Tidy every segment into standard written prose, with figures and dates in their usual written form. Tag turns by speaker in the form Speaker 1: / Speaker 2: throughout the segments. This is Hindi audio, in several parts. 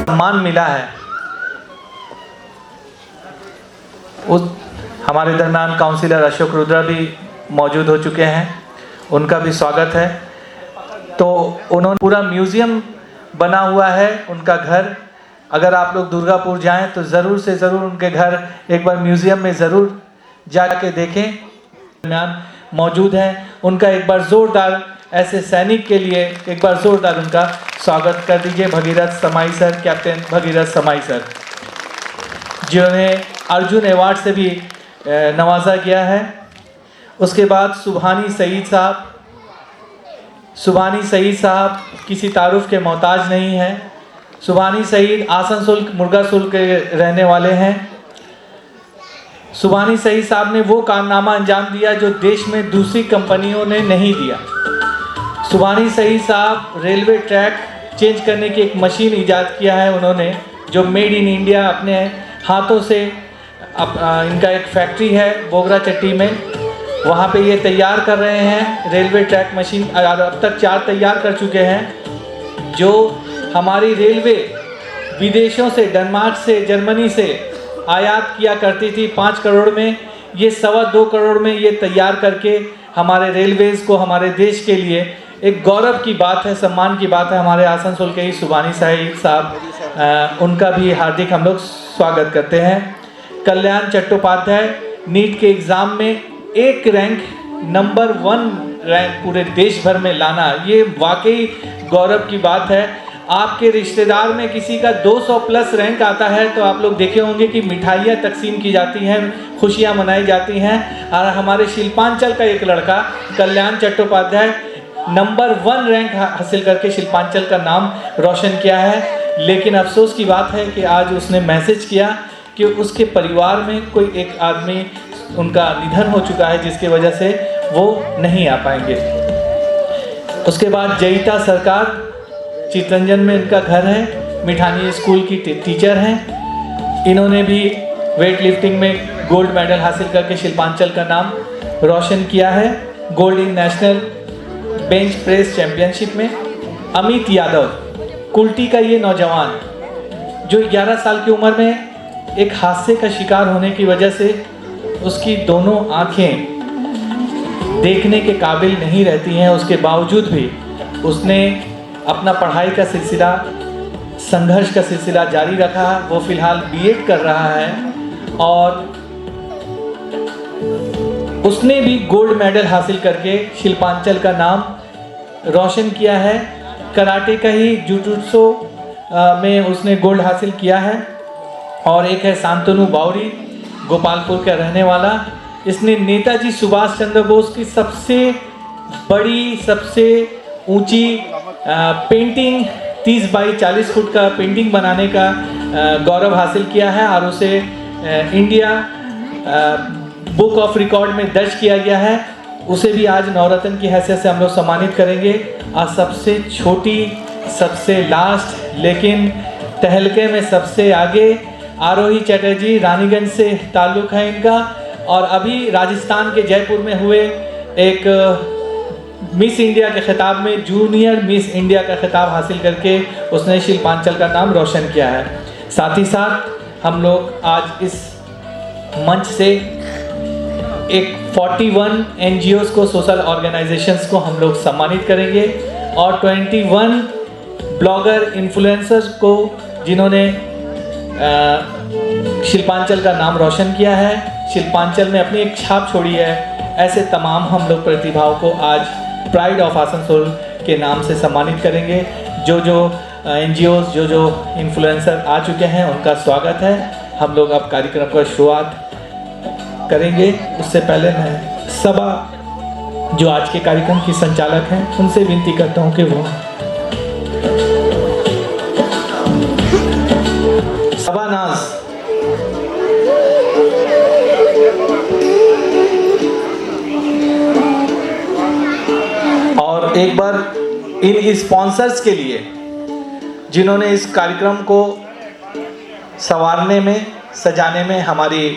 Speaker 1: सम्मान मिला है। उस हमारे दरम्यान काउंसिलर अशोक रुद्रा भी मौजूद हो चुके हैं, उनका भी स्वागत है। तो उन्होंने पूरा म्यूज़ियम बना हुआ है उनका घर। अगर आप लोग दुर्गापुर जाएं तो ज़रूर से ज़रूर उनके घर एक बार म्यूज़ियम में ज़रूर जाके देखें। दरम्यान मौजूद हैं, उनका एक बार ज़ोरदार ऐसे सैनिक के लिए एक बार ज़ोरदार उनका स्वागत कर दीजिए। भगीरथ समाई सर, कैप्टन भगीरथ समाई सर, जिन्हें अर्जुन अवार्ड से भी नवाजा गया है। उसके बाद सुभानी सईद साहब किसी तारुफ के मोहताज नहीं हैं। सुभानी सईद आसनसोल मुर्गासोल के रहने वाले हैं। सुभानी सईद साहब ने वो कारनामा अंजाम दिया जो देश में दूसरी कंपनियों ने नहीं दिया। सुभानी सईद साहब रेलवे ट्रैक चेंज करने की एक मशीन ईजाद किया है उन्होंने, जो मेड इन इंडिया अपने हाथों से इनका एक फैक्ट्री है बोगरा चट्टी में, वहाँ पे ये तैयार कर रहे हैं रेलवे ट्रैक मशीन। अब तक 4 तैयार कर चुके हैं। जो हमारी रेलवे विदेशों से, डेनमार्क से, जर्मनी से आयात किया करती थी 5 करोड़ में, ये 2.25 करोड़ में ये तैयार करके हमारे रेलवेज़ को, हमारे देश के लिए एक गौरव की बात है, सम्मान की बात है। हमारे आसनसोल के ही सुभानी सईद साहब, उनका भी हार्दिक हम लोग स्वागत करते हैं। कल्याण चट्टोपाध्याय, नीट के एग्ज़ाम में 1 रैंक, नंबर 1 रैंक पूरे देश भर में लाना, ये वाकई गौरव की बात है। आपके रिश्तेदार में किसी का 200 प्लस रैंक आता है तो आप लोग देखे होंगे कि मिठाइयाँ तकसीम की जाती हैं, खुशियाँ मनाई जाती हैं। और हमारे शिल्पांचल का एक लड़का कल्याण चट्टोपाध्याय नंबर 1 रैंक हासिल करके शिल्पांचल का नाम रोशन किया है। लेकिन अफसोस की बात है कि आज उसने मैसेज किया कि उसके परिवार में कोई एक आदमी, उनका निधन हो चुका है, जिसकी वजह से वो नहीं आ पाएंगे। उसके बाद जयिता सरकार, चितरंजन में इनका घर है, मिठानी स्कूल की टीचर हैं। इन्होंने भी वेट लिफ्टिंग में गोल्ड मेडल हासिल करके शिल्पांचल का नाम रोशन किया है। Gold in national bench press championship में। अमित यादव, कुल्टी का ये नौजवान जो 11 साल की उम्र में एक हादसे का शिकार होने की वजह से उसकी दोनों आँखें देखने के काबिल नहीं रहती हैं, उसके बावजूद भी उसने अपना पढ़ाई का सिलसिला, संघर्ष का सिलसिला जारी रखा। वो फिलहाल बीएड कर रहा है और उसने भी गोल्ड मेडल हासिल करके शिल्पांचल का नाम रोशन किया है। कराटे का ही जुजुत्सु में उसने गोल्ड हासिल किया है। और एक है शांतनु बावरी, गोपालपुर का रहने वाला। इसने नेताजी सुभाष चंद्र बोस की सबसे बड़ी, सबसे ऊंची पेंटिंग 30 बाई 40 फुट का पेंटिंग बनाने का गौरव हासिल किया है और उसे इंडिया बुक ऑफ रिकॉर्ड में दर्ज किया गया है। उसे भी आज नवरत्न की हैसियत से हम लोग सम्मानित करेंगे। और सबसे छोटी, सबसे लास्ट, लेकिन तहलके में सबसे आगे, आरोही चटर्जी, रानीगंज से ताल्लुक़ है इनका। और अभी राजस्थान के जयपुर में हुए एक मिस इंडिया के खिताब में, जूनियर मिस इंडिया का खिताब हासिल करके उसने शिल्पांचल का नाम रोशन किया है। साथ ही साथ हम लोग आज इस मंच से एक 41 NGOs को, सोशल ऑर्गेनाइजेशंस को हम लोग सम्मानित करेंगे और 21 ब्लॉगर इन्फ्लुएंसर्स को जिन्होंने शिल्पांचल का नाम रोशन किया है, शिल्पांचल में अपनी एक छाप छोड़ी है, ऐसे तमाम हम लोग प्रतिभाओं को आज प्राइड ऑफ आसनसोल के नाम से सम्मानित करेंगे। जो NGOs, जो इन्फ्लुएंसर आ चुके हैं, उनका स्वागत है। हम लोग अब कार्यक्रम का शुरुआत करेंगे। उससे पहले मैं सभा, जो आज के कार्यक्रम की संचालक हैं, उनसे विनती करता हूं कि वो सभानाज और एक बार इन स्पॉन्सर्स के लिए जिन्होंने इस कार्यक्रम को संवारने में, सजाने में हमारी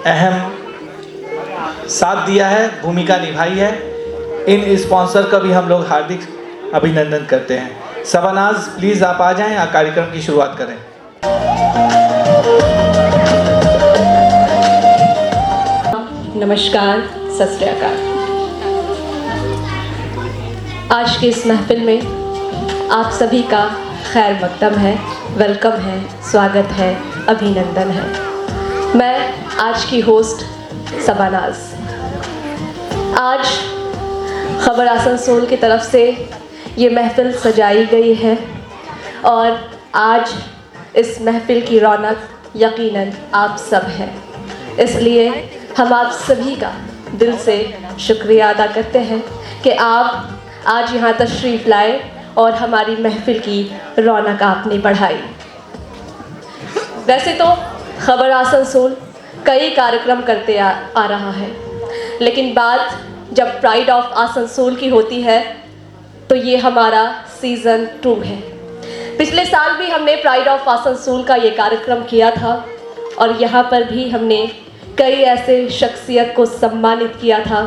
Speaker 1: अहम साथ दिया है, भूमिका निभाई है, इन स्पॉन्सर का भी हम लोग हार्दिक अभिनंदन करते हैं। शबानाज प्लीज़ आप आ जाएं, कार्यक्रम की शुरुआत करें।
Speaker 2: नमस्कार, सत श्री अकाल। आज की इस महफिल में आप सभी का खैर मकदम है, वेलकम है, स्वागत है, अभिनंदन है। मैं आज की होस्ट शबानाज। आज खबर आसनसोल की तरफ से ये महफिल सजाई गई है और आज इस महफिल की रौनक यकीनन आप सब हैं, इसलिए हम आप सभी का दिल से शुक्रिया अदा करते हैं कि आप आज यहाँ तशरीफ़ लाए और हमारी महफिल की रौनक आपने बढ़ाई। वैसे तो खबर आसनसोल कई कार्यक्रम करते आ रहा है, लेकिन बात जब प्राइड ऑफ आसनसोल की होती है तो ये हमारा सीज़न 2 है। पिछले साल भी हमने प्राइड ऑफ आसनसोल का ये कार्यक्रम किया था और यहाँ पर भी हमने कई ऐसे शख्सियत को सम्मानित किया था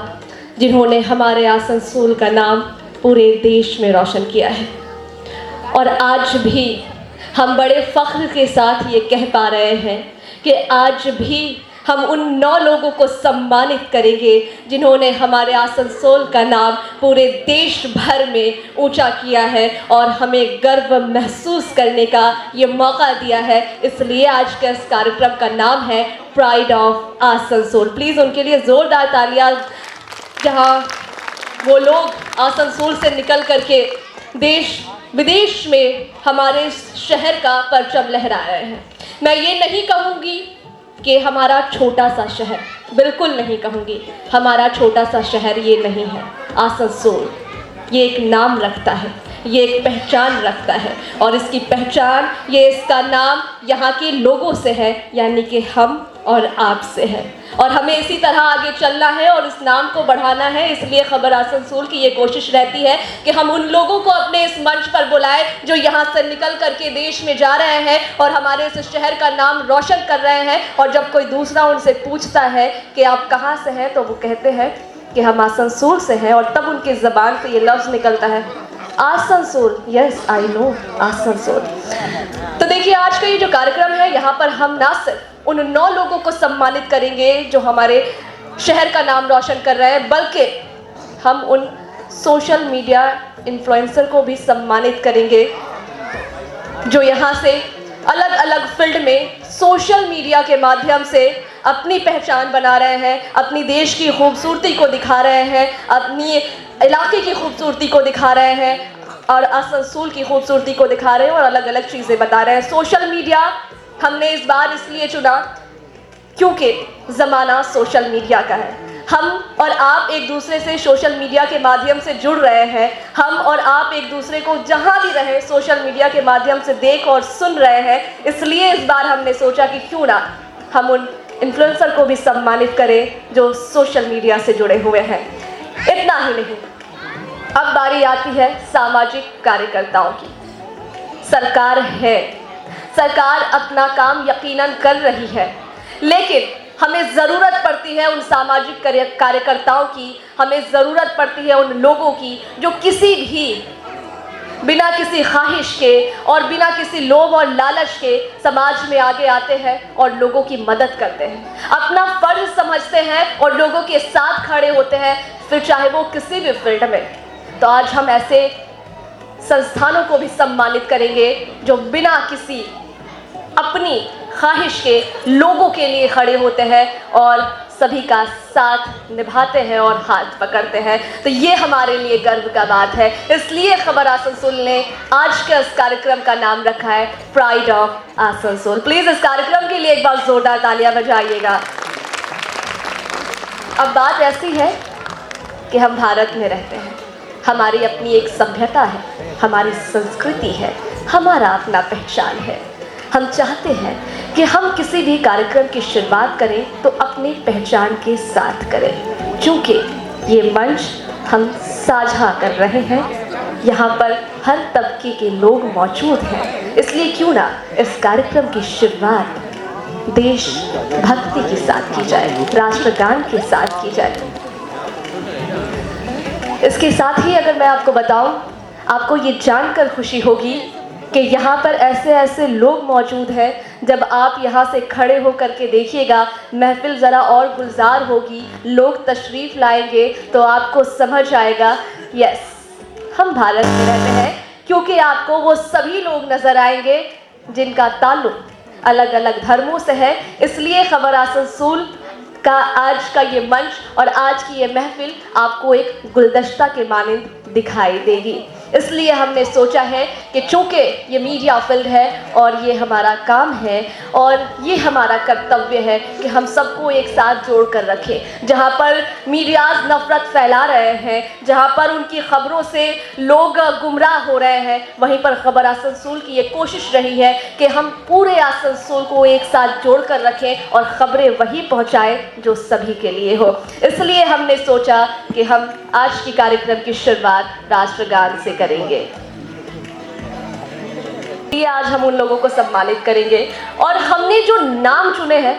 Speaker 2: जिन्होंने हमारे आसनसोल का नाम पूरे देश में रोशन किया है। और आज भी हम बड़े फ़ख्र के साथ ये कह पा रहे हैं कि आज भी हम उन 9 लोगों को सम्मानित करेंगे जिन्होंने हमारे आसनसोल का नाम पूरे देश भर में ऊंचा किया है और हमें गर्व महसूस करने का ये मौका दिया है। इसलिए आज के इस कार्यक्रम का नाम है प्राइड ऑफ आसनसोल। प्लीज़ उनके लिए ज़ोरदार तालियां, जहां वो लोग आसनसोल से निकल करके देश विदेश में हमारे शहर का परचम लहरा रहे हैं। मैं ये नहीं कहूँगी कि हमारा छोटा सा शहर, बिल्कुल नहीं कहूँगी, हमारा छोटा सा शहर ये नहीं है। आसनसोल ये एक नाम रखता है, ये एक पहचान रखता है और इसकी पहचान, ये इसका नाम यहाँ के लोगों से है, यानी कि हम और आप से है। और हमें इसी तरह आगे चलना है और इस नाम को बढ़ाना है। इसलिए खबर आसनसोल की ये कोशिश रहती है कि हम उन लोगों को अपने इस मंच पर बुलाएं जो यहाँ से निकल करके देश में जा रहे हैं और हमारे इस शहर का नाम रोशन कर रहे हैं। और जब कोई दूसरा उनसे पूछता है कि आप कहाँ से हैं तो वो कहते हैं कि हम आसनसोल से हैं, और तब उनकी ज़बान से ये लफ्ज़ निकलता है Asansol. Yes I know, Asansol. तो देखिए, आज का ये जो कार्यक्रम है, यहाँ पर हम ना सिर्फ उन 9 लोगों को सम्मानित करेंगे जो हमारे शहर का नाम रोशन कर रहे हैं, बल्कि हम उन सोशल मीडिया इन्फ्लुएंसर को भी सम्मानित करेंगे जो यहाँ से अलग अलग फील्ड में सोशल मीडिया के माध्यम से अपनी पहचान बना रहे हैं, अपनी देश की खूबसूरती को दिखा रहे हैं, अपनी इलाके की खूबसूरती को दिखा रहे हैं और आसनसोल की खूबसूरती को दिखा रहे हैं और अलग अलग चीज़ें बता रहे हैं। सोशल मीडिया हमने इस बार इसलिए चुना क्योंकि ज़माना सोशल मीडिया का है। हम और आप एक दूसरे से सोशल मीडिया के माध्यम से जुड़ रहे हैं। हम और आप एक दूसरे को जहां भी रहें सोशल मीडिया के माध्यम से देख और सुन रहे हैं। इसलिए इस बार हमने सोचा कि क्यों ना हम उन इन्फ्लुएंसर को भी सम्मानित करें जो सोशल मीडिया से जुड़े हुए हैं। इतना ही नहीं, अब बारी आती है सामाजिक कार्यकर्ताओं की। सरकार है, सरकार अपना काम यकीनन कर रही है, लेकिन हमें ज़रूरत पड़ती है उन सामाजिक कार्यकर्ताओं की, हमें ज़रूरत पड़ती है उन लोगों की जो किसी भी बिना किसी ख्वाहिश के और बिना किसी लोभ और लालच के समाज में आगे आते हैं और लोगों की मदद करते हैं, अपना फ़र्ज समझते हैं और लोगों के साथ खड़े होते हैं, फिर चाहे वो किसी भी फील्ड में। तो आज हम ऐसे संस्थानों को भी सम्मानित करेंगे जो बिना किसी अपनी ख्वाहिश के लोगों के लिए खड़े होते हैं और सभी का साथ निभाते हैं और हाथ पकड़ते हैं। तो ये हमारे लिए गर्व का बात है। इसलिए खबर आसनसोल ने आज के इस कार्यक्रम का नाम रखा है प्राइड ऑफ आसनसोल। प्लीज़ इस कार्यक्रम के लिए एक बार जोरदार तालियां बजाइएगा। अब बात ऐसी है कि हम भारत में रहते हैं, हमारी अपनी एक सभ्यता है, हमारी संस्कृति है, हमारा अपना पहचान है। हम चाहते हैं कि हम किसी भी कार्यक्रम की शुरुआत करें तो अपनी पहचान के साथ करें, क्योंकि ये मंच हम साझा कर रहे हैं, यहाँ पर हर तबके के लोग मौजूद हैं। इसलिए क्यों ना इस कार्यक्रम की शुरुआत देश भक्ति के साथ की जाए, राष्ट्रगान के साथ की जाए। इसके साथ ही अगर मैं आपको बताऊं, आपको ये जानकर खुशी होगी कि यहाँ पर ऐसे ऐसे लोग मौजूद हैं। जब आप यहाँ से खड़े हो करके देखिएगा, महफिल ज़रा और गुलजार होगी, लोग तशरीफ़ लाएंगे तो आपको समझ आएगा यस, हम भारत में रहते हैं। क्योंकि आपको वो सभी लोग नज़र आएंगे जिनका ताल्लुक़ अलग अलग धर्मों से है। इसलिए खबर आसनसोल का आज का ये मंच और आज की ये महफिल आपको एक गुलदस्ता के मानिंद दिखाई देगी। इसलिए हमने सोचा है कि चूँकि ये मीडिया फील्ड है और ये हमारा काम है और ये हमारा कर्तव्य है कि हम सबको एक साथ जोड़ कर रखें। जहाँ पर मीडियाज़ नफ़रत फैला रहे हैं, जहाँ पर उनकी ख़बरों से लोग गुमराह हो रहे हैं, वहीं पर खबर आसनसोल की ये कोशिश रही है कि हम पूरे आसनसोल को एक साथ जोड़ कर रखें और ख़बरें वही पहुँचाएँ जो सभी के लिए हो। इसलिए हमने सोचा कि हम आज की कार्यक्रम की शुरुआत राष्ट्रगान से करेंगे। ये आज हम उन लोगों को सम्मानित करेंगे और हमने जो नाम चुने हैं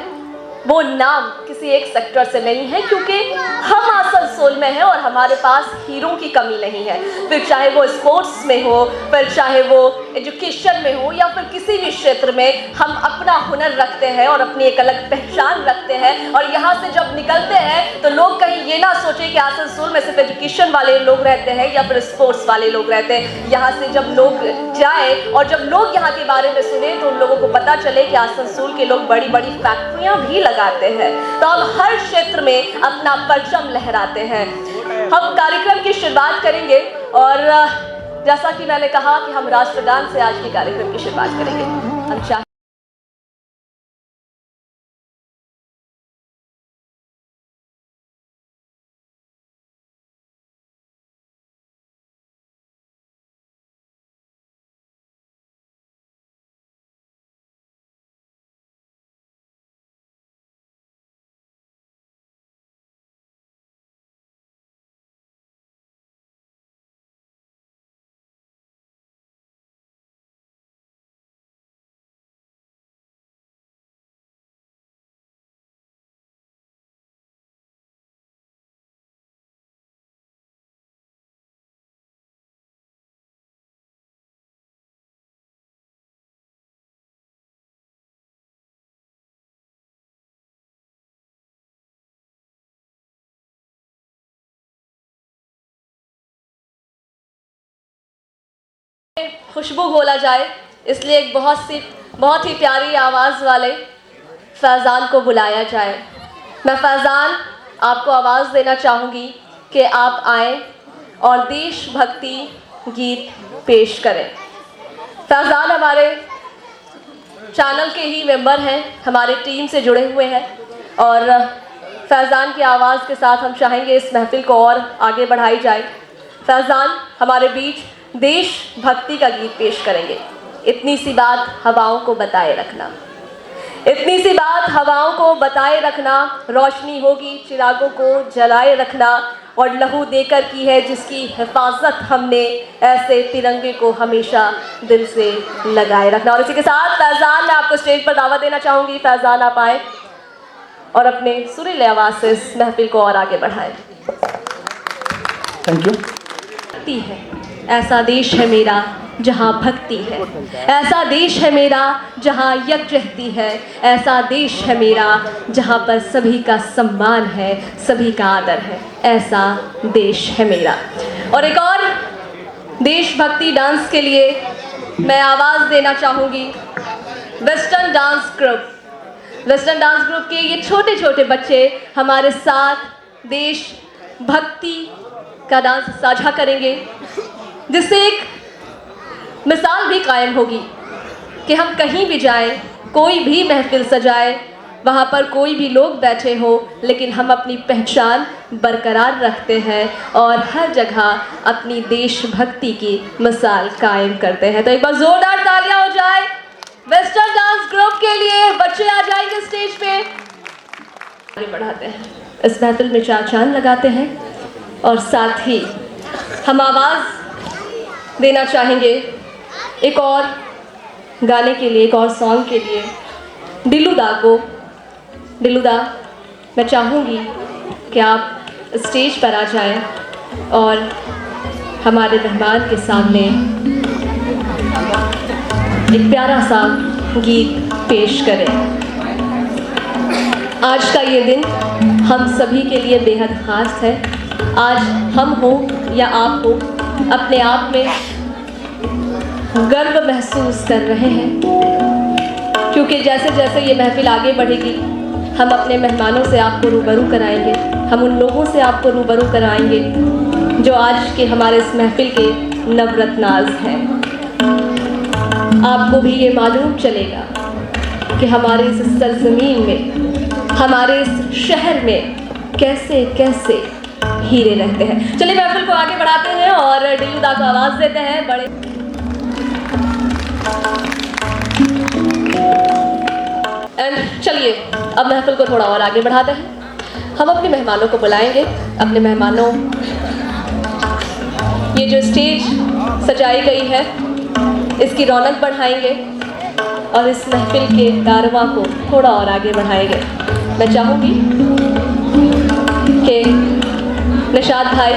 Speaker 2: वो नाम किसी एक सेक्टर से नहीं है, क्योंकि हम आसनसोल में हैं और हमारे पास हीरों की कमी नहीं है। फिर चाहे वो स्पोर्ट्स में हो, फिर चाहे वो एजुकेशन में हो या फिर किसी भी क्षेत्र में, हम अपना हुनर रखते हैं और अपनी एक अलग पहचान रखते हैं। और यहाँ से जब निकलते हैं तो लोग कहीं ये ना सोचें कि आसनसोल में सिर्फ एजुकेशन वाले लोग रहते हैं या फिर स्पोर्ट्स वाले लोग रहते हैं। यहाँ से जब लोग जाए और जब लोग यहाँ के बारे में सुने तो उन लोगों को पता चले कि आसनसोल के लोग बड़ी बड़ी फैक्ट्रियाँ भी लगाते हैं। तो हम हर क्षेत्र में अपना परचम लहराते हैं। हम कार्यक्रम की शुरुआत करेंगे और जैसा कि मैंने कहा कि हम राष्ट्रगान से आज के कार्यक्रम की शुरुआत करेंगे। हम चाहे खुशबू बोला जाए, इसलिए एक बहुत ही प्यारी आवाज़ वाले फैज़ान को बुलाया जाए। मैं फैज़ान आपको आवाज़ देना चाहूँगी कि आप आएँ और देशभक्ति गीत पेश करें। फैज़ान हमारे चैनल के ही मेंबर हैं, हमारे टीम से जुड़े हुए हैं और फैज़ान की आवाज़ के साथ हम चाहेंगे इस महफिल को और आगे बढ़ाई जाए। फैज़ान हमारे बीच देशभक्ति का गीत पेश करेंगे। इतनी सी बात हवाओं को बताए रखना, इतनी सी बात हवाओं को बताए रखना, रोशनी होगी चिरागों को जलाए रखना, और लहू देकर की है जिसकी हिफाजत हमने, ऐसे तिरंगे को हमेशा दिल से लगाए रखना। और इसी के साथ फैज़ान, मैं आपको स्टेज पर दावत देना चाहूँगी। फैज़ान आप आए और अपने सुरीले आवाज़ से इस महफिल को और आगे बढ़ाएं।
Speaker 1: Thank you.
Speaker 2: भक्ति है, ऐसा देश है मेरा जहाँ भक्ति है, ऐसा देश है मेरा जहाँ यकजहती है, ऐसा देश है मेरा जहाँ पर सभी का सम्मान है, सभी का आदर है, ऐसा देश है मेरा। और एक और देशभक्ति डांस के लिए मैं आवाज़ देना चाहूँगी western dance group. Western dance group के ये छोटे छोटे बच्चे हमारे साथ देशभक्ति का डांस साझा करेंगे, जिससे एक मिसाल भी कायम होगी कि हम कहीं भी जाएं, कोई भी महफिल सजाए, वहाँ पर कोई भी लोग बैठे हो, लेकिन हम अपनी पहचान बरकरार रखते हैं और हर जगह अपनी देशभक्ति की मिसाल कायम करते हैं। तो एक बार ज़ोरदार तालियां हो जाए वेस्टर्न डांस ग्रुप के लिए। बच्चे आ जाएंगे स्टेज पे, आगे बढ़ाते हैं, इस महफिल में चार चांद लगाते हैं और साथ ही हम आवाज़ देना चाहेंगे एक और गाने के लिए, एक और सॉन्ग के लिए दिलुदा को। दिलुदा, मैं चाहूँगी कि आप स्टेज पर आ जाएं और हमारे मेहमान के सामने एक प्यारा सा गीत पेश करें। आज का ये दिन हम सभी के लिए बेहद ख़ास है। आज हम हो या आप हो, अपने आप में गर्व महसूस कर रहे हैं, क्योंकि जैसे जैसे ये महफिल आगे बढ़ेगी हम अपने मेहमानों से आपको रूबरू कराएंगे, हम उन लोगों से आपको रूबरू कराएंगे जो आज के हमारे इस महफिल के नवरत्नाज हैं। आपको भी ये मालूम चलेगा कि हमारे इस सरजमीन में, हमारे इस शहर में कैसे कैसे हीरे रहते हैं। चलिए महफिल को आगे बढ़ाते हैं और डिल्लूदा को आवाज़ देते हैं। बड़े चलिए अब महफिल को थोड़ा और आगे बढ़ाते हैं। हम अपने मेहमानों को बुलाएंगे। अपने मेहमानों, ये जो स्टेज सजाई गई है इसकी रौनक बढ़ाएंगे और इस महफिल के कारवां को थोड़ा और आगे बढ़ाएंगे। मैं चाहूँगी कि निशाद भाई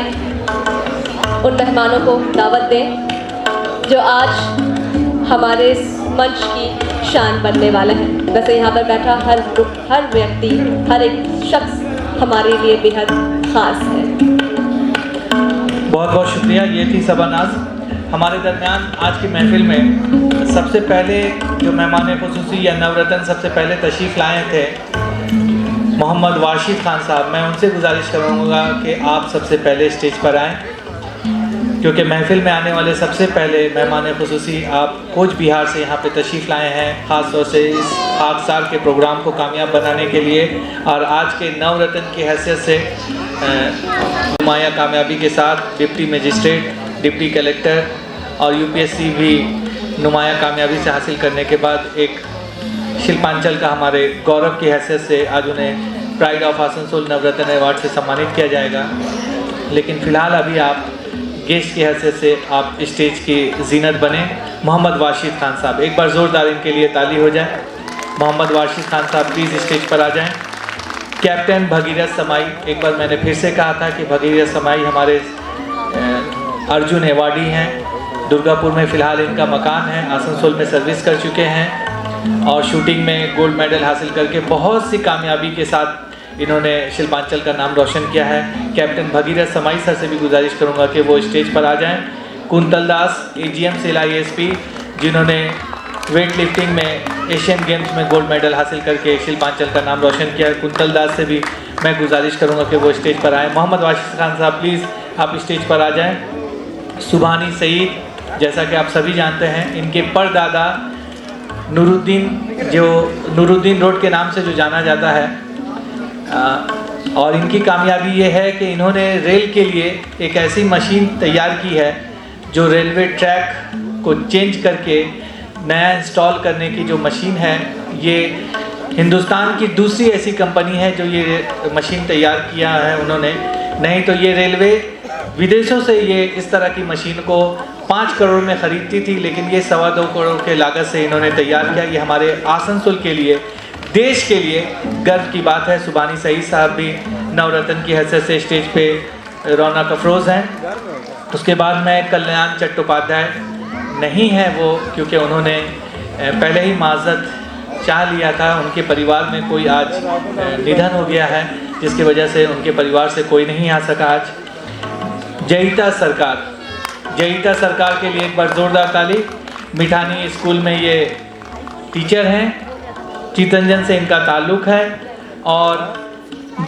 Speaker 2: उन मेहमानों को दावत दें जो आज हमारे इस मंच की शान बनने वाला है। वैसे यहाँ पर बैठा हर व्यक्ति, हर एक शख्स हमारे लिए बेहद ख़ास है।
Speaker 1: बहुत बहुत शुक्रिया। ये थी शबानाज। हमारे दरमियान आज की महफिल में सबसे पहले जो मेहमान खुसूसी या नवरत्न सबसे पहले तशरीफ़ लाए थे मोहम्मद वाशिद खान साहब, मैं उनसे गुजारिश करूँगा कि आप सबसे पहले स्टेज पर आएँ, क्योंकि महफिल में आने वाले सबसे पहले मेहमान खुसूसी आप कोच बिहार से यहाँ पे तशरीफ़ लाए हैं, ख़ास तौर से इस खाकसार के प्रोग्राम को कामयाब बनाने के लिए और आज के नवरत्न की हैसियत से नुमाया कामयाबी के साथ डिप्टी मजिस्ट्रेट, डिप्टी कलेक्टर और यूपीएससी भी नुमाया कामयाबी से हासिल करने के बाद एक शिल्पांचल का हमारे गौरव की हैसियत से आज उन्हें pride of Asansol Navratna award से सम्मानित किया जाएगा। लेकिन फ़िलहाल अभी आप गेस्ट की हैसियत से आप स्टेज की जीनत बने। मोहम्मद वाशिद खान साहब, एक बार ज़ोरदार इनके लिए ताली हो जाए। मोहम्मद वाशिद खान साहब प्लीज़ स्टेज पर आ जाएं। कैप्टन भगीरथ समाई, एक बार मैंने फिर से कहा था कि भगीरथ समाई हमारे अर्जुन अवार्डी हैं। दुर्गापुर में फ़िलहाल इनका मकान है, आसनसोल में सर्विस कर चुके हैं और शूटिंग में गोल्ड मेडल हासिल करके बहुत सी कामयाबी के साथ इन्होंने शिल्पांचल का नाम रोशन किया है। कैप्टन भगीरथ समाई सर से भी गुजारिश करूंगा कि वो स्टेज पर आ जाएं। कुंतल दास एजीएम से ISP, जिन्होंने वेट लिफ्टिंग में एशियन गेम्स में गोल्ड मेडल हासिल करके शिल्पांचल का नाम रोशन किया है। कुंतल दास से भी मैं गुजारिश करूंगा कि वो स्टेज पर आएँ। मोहम्मद वाशिद खान साहब प्लीज़ आप स्टेज पर आ जाएँ। सुभानी सईद, जैसा कि आप सभी जानते हैं, इनके परदादा नूरुद्दीन, जो नूरुद्दीन रोड के नाम से जो जाना जाता है, और इनकी कामयाबी ये है कि इन्होंने रेल के लिए एक ऐसी मशीन तैयार की है जो रेलवे ट्रैक को चेंज करके नया इंस्टॉल करने की जो मशीन है, ये हिंदुस्तान की दूसरी ऐसी कंपनी है जो ये मशीन तैयार किया है उन्होंने। नहीं तो ये रेलवे विदेशों से ये इस तरह की मशीन को 5 करोड़ में ख़रीदती थी, लेकिन ये 2.25 करोड़ के लागत से इन्होंने तैयार किया। ये हमारे आसनसोल के लिए, देश के लिए गर्व की बात है। सुभानी सईद साहब भी नवरत्न की हैसियत से स्टेज पे रौनक अफरोज़ हैं। उसके बाद मैं कल्याण चट्टोपाध्याय, नहीं है वो क्योंकि उन्होंने पहले ही माजरत चाह लिया था, उनके परिवार में कोई आज निधन हो गया है जिसकी वजह से उनके परिवार से कोई नहीं आ सका आज। जयिता सरकार, जयिता सरकार के लिए एक बार ज़ोरदार ताली। मिठानी स्कूल में ये टीचर हैं, चितरंजन से इनका ताल्लुक़ है और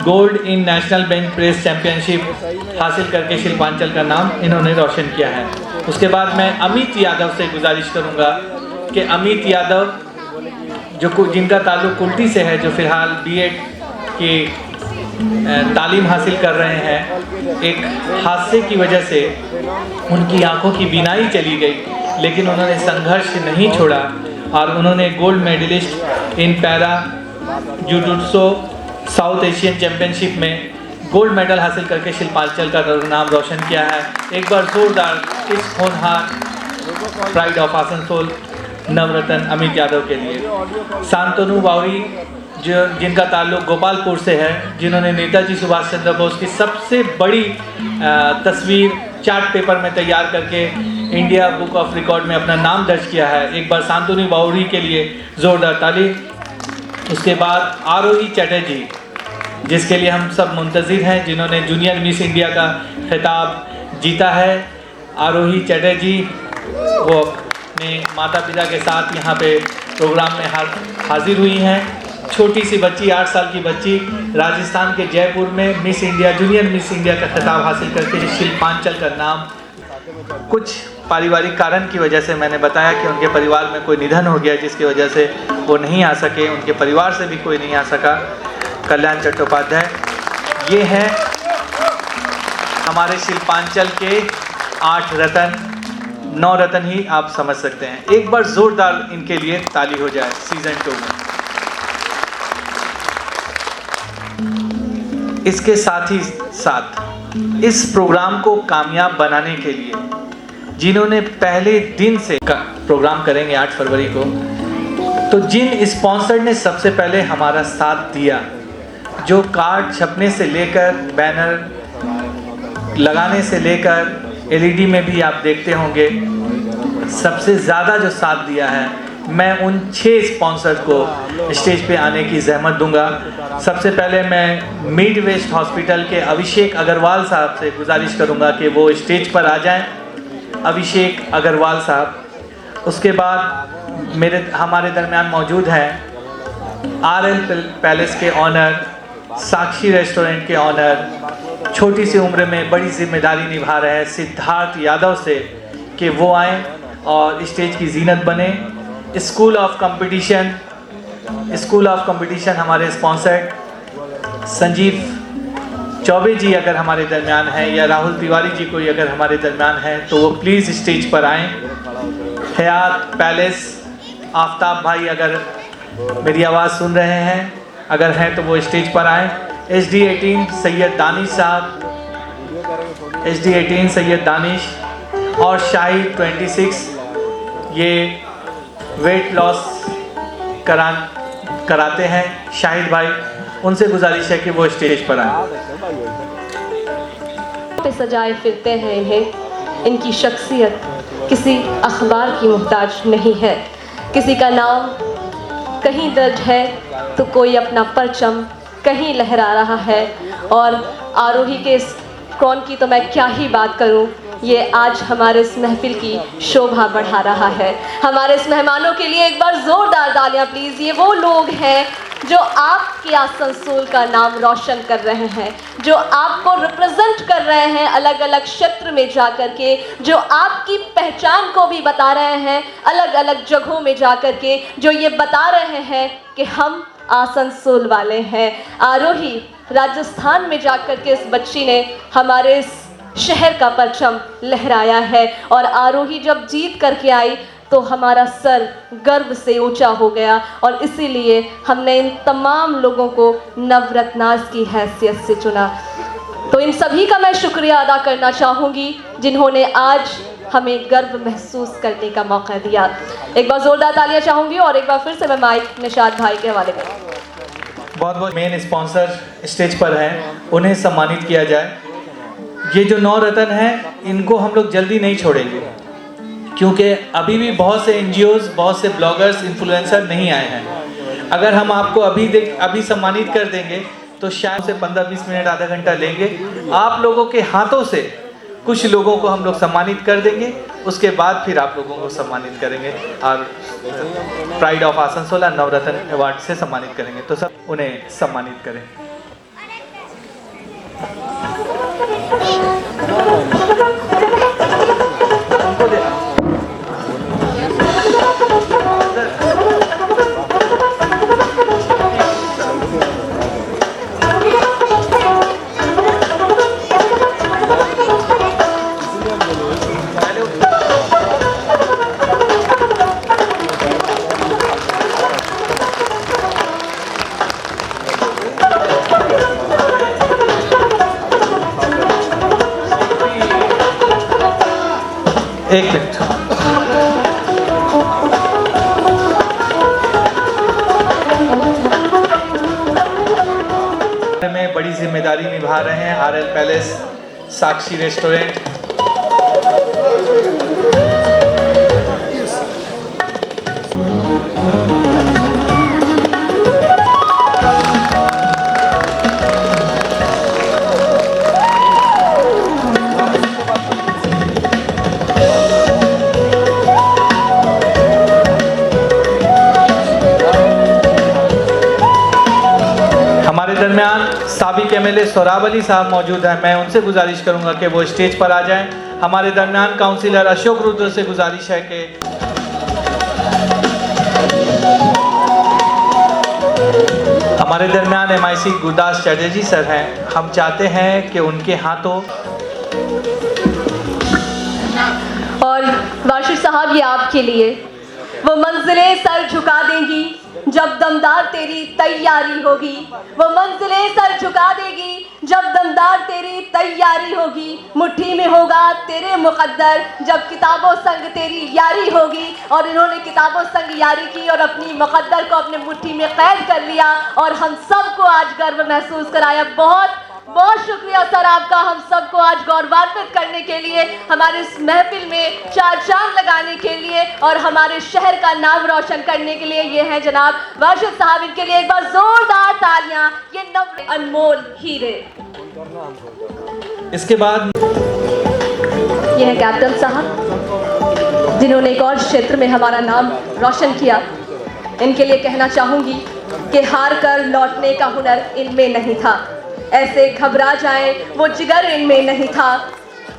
Speaker 1: gold in national bench press championship हासिल करके शिल्पांचल का नाम इन्होंने रोशन किया है। उसके बाद मैं अमित यादव से गुजारिश करूंगा कि अमित यादव जो जिनका ताल्लुक़ कुल्टी से है, जो फ़िलहाल B.Ed की तालीम हासिल कर रहे हैं, एक हादसे की वजह से उनकी आंखों की बीनाई चली गई, लेकिन उन्होंने संघर्ष नहीं छोड़ा और उन्होंने गोल्ड मेडलिस्ट इन पैरा जुडोत्सो साउथ एशियन चैम्पियनशिप में गोल्ड मेडल हासिल करके शिल्पांचल का नाम रोशन किया है। एक बार जोरदार इस होनहार प्राइड ऑफ आसनसोल नवरत्न अमित यादव के लिए। शांतनु बावरी, जो जिनका ताल्लुक़ गोपालपुर से है, जिन्होंने नेताजी सुभाष चंद्र बोस की सबसे बड़ी तस्वीर चार्ट पेपर में तैयार करके इंडिया बुक ऑफ रिकॉर्ड में अपना नाम दर्ज किया है। एक बार शांतनु बाउरी के लिए जोरदार ताली। उसके बाद आरोही चटर्जी, जिसके लिए हम सब मुंतज़िर हैं, जिन्होंने जूनियर मिस इंडिया का खिताब जीता है। आरोही चटर्जी वो अपने माता पिता के साथ यहाँ पे प्रोग्राम में हाजिर हुई हैं। छोटी सी बच्ची, 8 साल की बच्ची, राजस्थान के जयपुर में miss India, junior miss India का खिताब हासिल करके शिल्पांचल का नाम, कुछ पारिवारिक कारण की वजह से मैंने बताया कि उनके परिवार में कोई निधन हो गया, जिसकी वजह से वो नहीं आ सके, उनके परिवार से भी कोई नहीं आ सका। कल्याण चट्टोपाध्याय, ये हैं हमारे शिल्पांचल के 8 रतन, 9 रतन ही आप समझ सकते हैं। एक बार जोरदार इनके लिए ताली हो जाए सीजन 2 में। इसके साथ ही साथ इस प्रोग्राम को कामयाब बनाने के लिए जिन्होंने पहले दिन से प्रोग्राम करेंगे 8 फरवरी को, तो जिन स्पॉन्सर ने सबसे पहले हमारा साथ दिया, जो कार्ड छपने से लेकर बैनर लगाने से लेकर एलईडी में भी आप देखते होंगे, सबसे ज़्यादा जो साथ दिया है, मैं उन 6 स्पॉन्सर को स्टेज पे आने की जहमत दूंगा। सबसे पहले मैं मिड वेस्ट हॉस्पिटल के अभिषेक अग्रवाल साहब से गुजारिश करूंगा कि वो स्टेज पर आ जाएं। अभिषेक अग्रवाल साहब। उसके बाद हमारे दरमियान मौजूद हैं आरएल पैलेस के ऑनर, साक्षी रेस्टोरेंट के ऑनर, छोटी सी उम्र में बड़ी जिम्मेदारी निभा रहे हैं सिद्धार्थ यादव से कि वो आएँ और स्टेज की जीनत बने। स्कूल ऑफ कंपटीशन हमारे स्पॉन्सर्ड संजीव चौबे जी अगर हमारे दरमियान हैं, या राहुल तिवारी जी कोई अगर हमारे दरमियान हैं, तो वो प्लीज़ स्टेज पर आएँ। हयात पैलेस, आफ्ताब भाई अगर मेरी आवाज़ सुन रहे हैं, अगर हैं तो वो स्टेज पर आएँ। HD18 सैयद दानिश साहब, HD18 सैयद दानिश और शाहिद 26, ये वेट लॉस कराते हैं शाहिद भाई, उनसे गुजारिश है कि वो स्टेज पर आए।
Speaker 2: पे सजाए फिरते हैं इन्हें, इनकी शख्सियत किसी अखबार की मोहताज नहीं है। किसी का नाम कहीं दर्ज है तो कोई अपना परचम कहीं लहरा रहा है। और आरोही के इस कौन की तो मैं क्या ही बात करूं, ये आज हमारे इस महफिल की शोभा बढ़ा रहा है। हमारे इस मेहमानों के लिए एक बार जोरदार तालियां प्लीज़। ये वो लोग हैं जो आपके आसनसोल का नाम रोशन कर रहे हैं, जो आपको रिप्रेजेंट कर रहे हैं अलग अलग क्षेत्र में जा कर के, जो आपकी पहचान को भी बता रहे हैं अलग अलग जगहों में जा कर के, जो ये बता रहे हैं कि हम आसनसोल वाले हैं। आरोही राजस्थान में जा कर के इस बच्ची ने हमारे इस शहर का परचम लहराया है, और आरोही जब जीत करके आई तो हमारा सर गर्व से ऊंचा हो गया, और इसीलिए हमने इन तमाम लोगों को नवरत्नाज की हैसियत से चुना। तो इन सभी का मैं शुक्रिया अदा करना चाहूँगी जिन्होंने आज हमें गर्व महसूस करने का मौका दिया। एक बार जोरदार तालियां चाहूँगी, और एक बार फिर से मैं माइक निशाद भाई के हवाले करूँ।
Speaker 1: बहुत बहुत मेन स्पॉन्सर स्टेज पर हैं, उन्हें सम्मानित किया जाए। ये जो 9 रतन हैं, इनको हम लोग जल्दी नहीं छोड़ेंगे, क्योंकि अभी भी बहुत से NGOs, बहुत से ब्लॉगर्स, इन्फ्लुएंसर नहीं आए हैं। अगर हम आपको अभी सम्मानित कर देंगे तो शायद से 15-20 मिनट, आधा घंटा लेंगे। आप लोगों के हाथों से कुछ लोगों को हम लोग सम्मानित कर देंगे, उसके बाद फिर आप लोगों को सम्मानित करेंगे और pride of Asansol Navratna award से सम्मानित करेंगे। तो सब उन्हें सम्मानित करें। एक मिनट, में बड़ी जिम्मेदारी निभा रहे हैं आरएल पैलेस, साक्षी रेस्टोरेंट, हमारे दरमियान साबिक एमएलए सोराब अली साहब मौजूद हैं। मैं उनसे गुजारिश करूंगा कि वो स्टेज पर आ जाएं। हमारे दरमियान काउंसिलर अशोक रुद्र से गुजारिश है कि हमारे दरमियान एमआईसी गुरदास चटर्जी सर हैं। हम चाहते हैं कि उनके हाथों
Speaker 2: और वाशिद साहब, ये आपके लिए वो मंजिलें सर झुका देंगी जब दमदार तेरी तैयारी होगी। वो मंजिलें सर झुका देगी जब दमदार तेरी तैयारी होगी। मुट्ठी में होगा तेरे मुकद्दर जब किताबों संग तेरी यारी होगी। और इन्होंने किताबों संग यारी की और अपनी मुकद्दर को अपने मुट्ठी में कैद कर लिया और हम सबको आज गर्व महसूस कराया। बहुत बहुत शुक्रिया सर आपका, हम सबको आज गौरवान्वित करने के लिए, हमारे इस महफिल में चार चांद लगाने के लिए और हमारे शहर का नाम रोशन करने के लिए। ये हैं जनाब वाशिद साहब, इनके लिए एक बार जोरदार तालियां। ये नव अनमोल हीरे।
Speaker 1: इसके बाद
Speaker 2: ये है कैप्टन साहब, जिन्होंने एक और क्षेत्र में हमारा नाम रोशन किया। इनके लिए कहना चाहूंगी कि हार कर लौटने का हुनर इनमें नहीं था, ऐसे घबरा जाए वो जिगर इनमें नहीं था।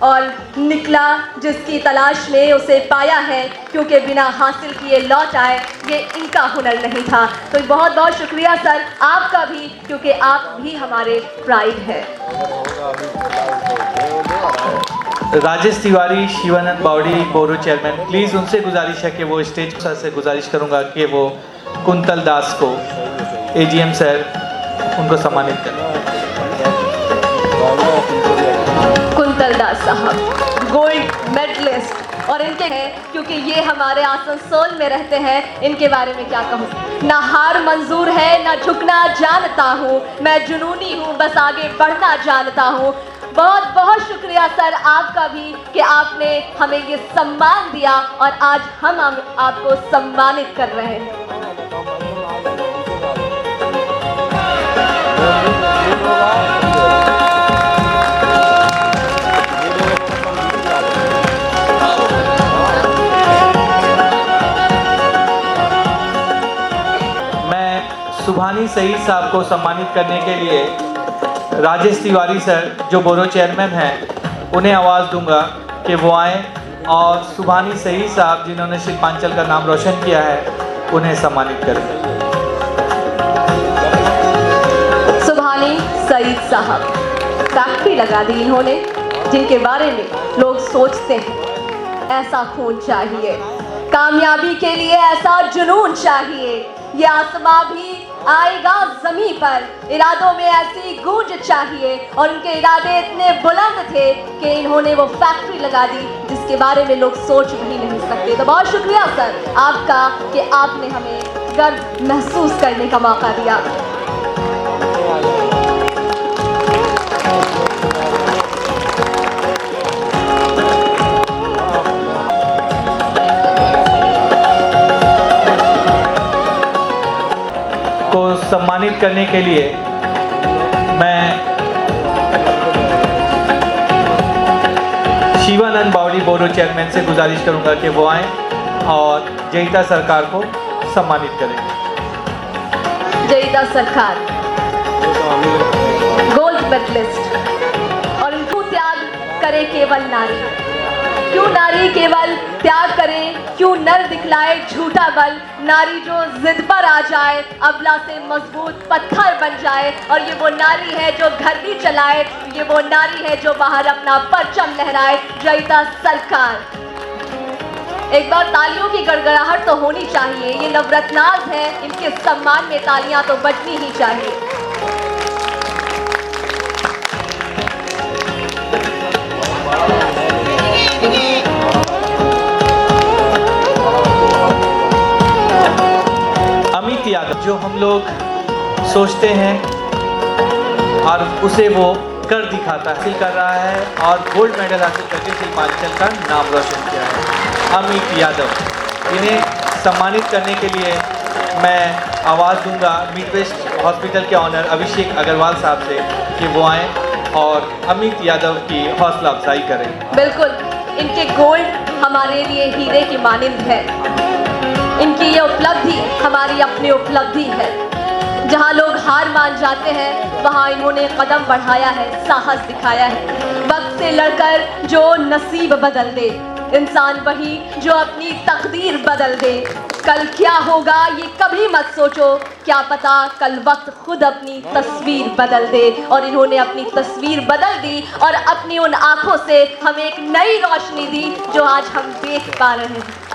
Speaker 2: और निकला जिसकी तलाश में उसे पाया है, क्योंकि बिना हासिल किए लौट आए, ये इनका हुनर नहीं था। तो बहुत बहुत शुक्रिया सर आपका भी, क्योंकि आप भी हमारे प्राइड है।
Speaker 1: राजेश तिवारी, शिवानंद बावड़ी, बोरो चेयरमैन, प्लीज उनसे गुजारिश है कि वो स्टेज सर से गुजारिश करूंगा कि वो कुंतल दास को, एजीएम सर, उनको सम्मानित करें।
Speaker 2: कुंतल दास साहब गोल्ड मेडलिस्ट, और इनके हैं क्योंकि ये हमारे आसनसोल में रहते हैं। इनके बारे में क्या कहूँ, ना हार मंजूर है ना झुकना जानता हूँ, मैं जुनूनी हूँ बस आगे बढ़ना जानता हूँ। बहुत बहुत शुक्रिया सर आपका भी कि आपने हमें ये सम्मान दिया और आज हम आपको सम्मानित कर रहे हैं।
Speaker 1: सुभानी सईद साहब को सम्मानित करने के लिए राजेश तिवारी सर, जो बोरो चेयरमैन हैं, उन्हें आवाज़ दूंगा कि वो आएँ और सुभानी सईद साहब, जिन्होंने शिल्पांचल का नाम रोशन किया है, उन्हें सम्मानित करें।
Speaker 2: सुभानी सईद साहब फैक्ट्री लगा दी इन्होंने, जिनके बारे में लोग सोचते हैं ऐसा खून चाहिए, कामयाबी के लिए ऐसा जुनून चाहिए। ये आसमां भी आएगा ज़मीं पर, इरादों में ऐसी गूंज चाहिए। और उनके इरादे इतने बुलंद थे कि इन्होंने वो फैक्ट्री लगा दी जिसके बारे में लोग सोच भी नहीं सकते। तो बहुत शुक्रिया सर आपका कि आपने हमें गर्व महसूस करने का मौका दिया।
Speaker 1: को सम्मानित करने के लिए मैं शिवानंद बावड़ी, बोरो चेयरमैन, से गुजारिश करूंगा कि वो आएं और जयिता सरकार को सम्मानित करें।
Speaker 2: जयिता सरकार गोल्ड मेडलिस्ट, और इनको त्याग करे केवल नारी। क्यों नारी केवल त्याग करे, क्यों नर दिखलाए झूठा बल। नारी जो जिद पर आ जाए, अबला से मजबूत पत्थर बन जाए। और ये वो नारी है जो घर भी चलाए, ये वो नारी है जो बाहर अपना परचम लहराए। जयिता सरकार, एक बार तालियों की गड़गड़ाहट तो होनी चाहिए। ये नवरत्नाज है, इनके सम्मान में तालियां तो बजनी ही चाहिए।
Speaker 1: अमित यादव, जो हम लोग सोचते हैं और उसे वो कर दिखाता हासिल कर रहा है और गोल्ड मेडल हासिल करके शिल्पांचल का नाम रोशन किया है। अमित यादव, इन्हें सम्मानित करने के लिए मैं आवाज़ दूंगा मिड वेस्ट हॉस्पिटल के ऑनर अभिषेक अग्रवाल साहब से कि वो आएँ और अमित यादव की हौसला अफजाई करें।
Speaker 2: बिल्कुल, इनके गोल्ड हमारे लिए हीरे की मानिंद है। इनकी ये उपलब्धि हमारी अपनी उपलब्धि है। जहाँ लोग हार मान जाते हैं वहाँ इन्होंने कदम बढ़ाया है, साहस दिखाया है। वक्त से लड़कर जो नसीब बदल दे, इंसान वही जो अपनी तकदीर बदल दे। कल क्या होगा ये कभी मत सोचो, क्या पता कल वक्त खुद अपनी तस्वीर बदल दे। और इन्होंने अपनी तस्वीर बदल दी और अपनी उन आंखों से हमें एक नई रोशनी दी जो आज हम देख पा रहे हैं।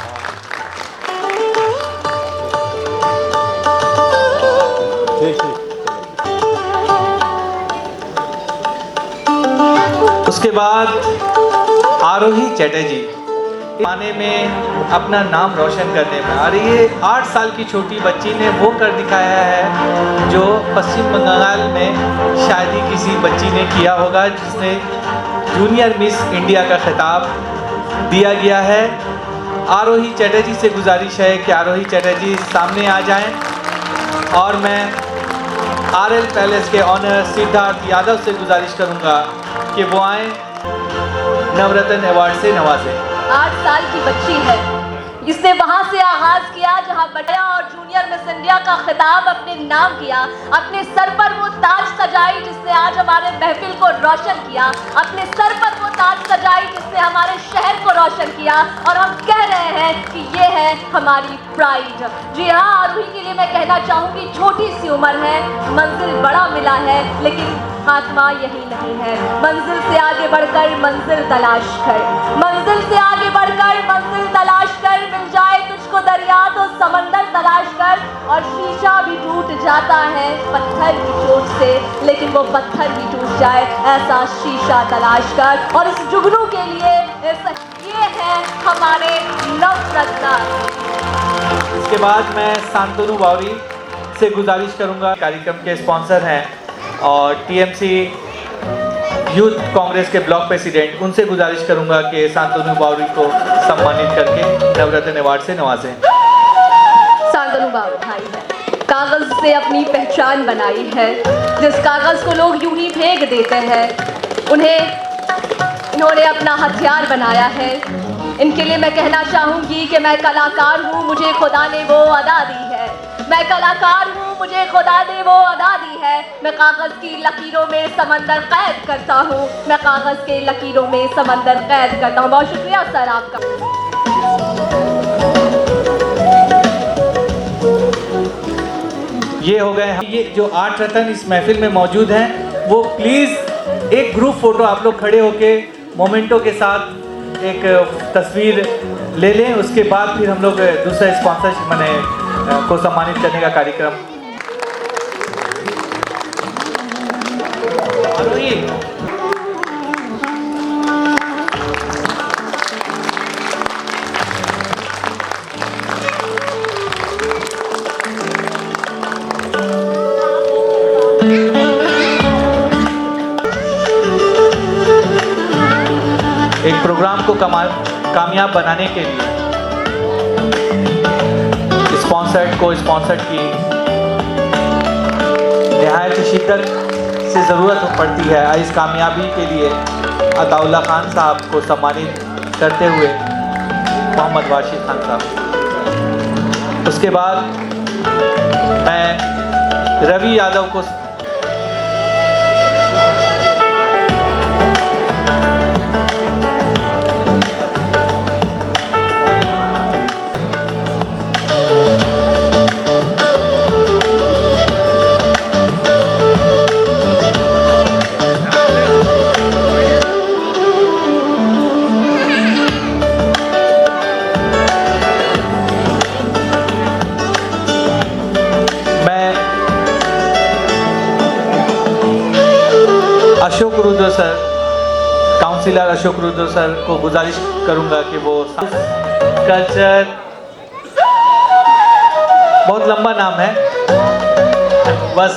Speaker 1: उसके बाद आरोही चटर्जी पाने में अपना नाम रोशन करने में, और ये 8 साल की छोटी बच्ची ने वो कर दिखाया है जो पश्चिम बंगाल में शायद ही किसी बच्ची ने किया होगा, जिसने जूनियर मिस इंडिया का खिताब दिया गया है। आरोही चटर्जी से गुजारिश है कि आरोही चटर्जी सामने आ जाएं और मैं आरएल पैलेस के ऑनर सिद्धार्थ यादव से गुजारिश करूंगा कि वो आए नवरत्न अवार्ड से नवाजें।
Speaker 2: 8 साल की बच्ची है, इसने वहां से आगाज किया जहां बटिया और जूनियर मिस इंडिया का खिताब अपने नाम किया। अपने सर पर वो ताज सजाई जिसने आज हमारे महफिल को रोशन किया। अपने सर पर वो ताज सजाई जिसने हमारे शहर को रोशन किया। और हम कह रहे हैं कि ये है हमारी प्राइड। जी हाँ, आरोही के लिए मैं कहना चाहूँगी, छोटी सी उम्र है, मंजिल बड़ा मिला है, लेकिन आत्मा यही नहीं है। मंजिल से आगे बढ़कर मंजिल तलाश कर, मंजिल से आगे बढ़कर मंजिल तलाश कर। मिल जाए तुझको दरिया तो समंदर तलाश कर। और शीशा भी टूट जाता है पत्थर की चोट से, लेकिन वो पत्थर भी टूट जाए ऐसा शीशा तलाश कर। और इस जुगनू के लिए ये है हमारे नवरत्न।
Speaker 1: इसके बाद मैं शांतनु बावरी से गुजारिश करूंगा, कार्यक्रम के स्पॉन्सर हैं और टीएमसी यूथ कांग्रेस के ब्लॉक प्रेसिडेंट, उनसे गुजारिश करूंगा कि शांतनु बावरी को सम्मानित करके नवरत्न अवार्ड से नवाजें।
Speaker 2: शांतनु बावरी भाई है, कागज से अपनी पहचान बनाई है। जिस कागज को लोग यूं ही फेंक देते हैं, इन्होंने अपना हथियार बनाया है। इनके लिए मैं कहना चाहूंगी कि मैं कलाकार हूँ, मुझे खुदा ने वो अदा दी है। मैं कलाकार हूँ, मुझे खुदा ने वो अदा दी है। मैं कागज की लकीरों में समंदर कैद करता हूँ, मैं कागज के लकीरों में समंदर कैद करता हूँ। बहुत शुक्रिया सर आपका।
Speaker 1: ये हो गए ये जो 8 रत्न इस महफिल में मौजूद हैं, वो प्लीज़ एक ग्रुप फोटो आप लोग खड़े होके मोमेंटो के साथ एक तस्वीर ले लें। उसके बाद फिर हम लोग दूसरा स्पॉन्सर को सम्मानित करने का कार्यक्रम। आरोही, एक प्रोग्राम को कामयाब बनाने के लिए स्पॉन्सर्ड की नहायत शिद्दत से ज़रूरत पड़ती है। इस कामयाबी के लिए अताउल्ला खान साहब को सम्मानित करते हुए मोहम्मद वाशिद खान साहब। उसके बाद मैं रवि यादव को Ashok Rudra sir, councillor Ashok Rudra sir को गुजारिश करूंगा कि वो कल्चर, बहुत लंबा नाम है, बस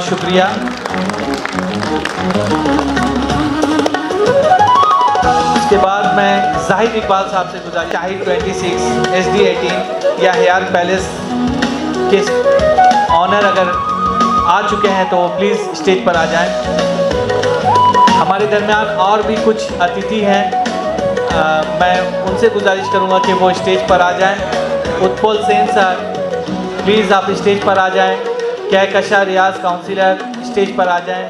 Speaker 1: शुक्रिया। इसके बाद मैं जाहिद इकबाल साहब से गुजारिश, शाहिद 26 SD 18 या हयात पैलेस के ऑनर अगर आ चुके हैं तो वो प्लीज़ स्टेज पर आ जाएं। हमारे दरमियान और भी कुछ अतिथि हैं, मैं उनसे गुजारिश करूंगा कि वो स्टेज पर आ जाएं। उत्पल सेन सर प्लीज़ आप स्टेज पर आ जाएं। कहकशा रियाज काउंसिलर स्टेज पर आ जाएं।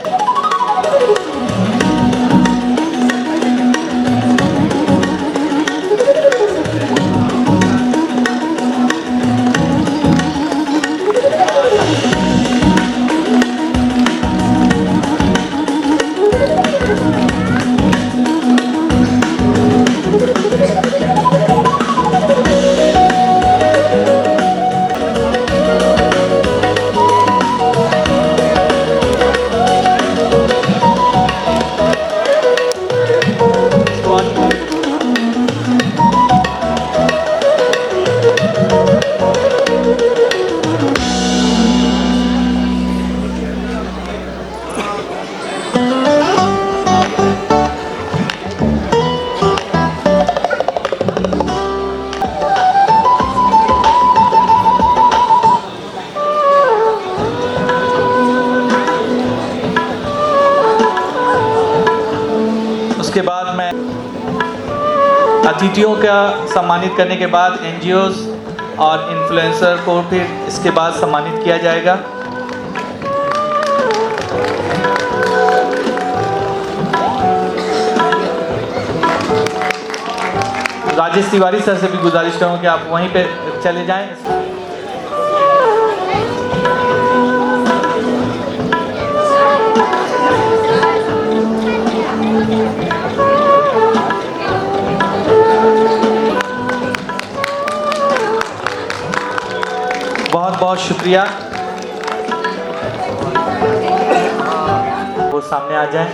Speaker 1: उसके बाद मैं अतिथियों का सम्मानित करने के बाद NGOs और इन्फ्लुएंसर को फिर इसके बाद सम्मानित किया जाएगा। राजेश तिवारी सर से भी गुजारिश करूँगा कि आप वहीं पे चले जाएं। बहुत बहुत शुक्रिया। वो सामने आ जाएं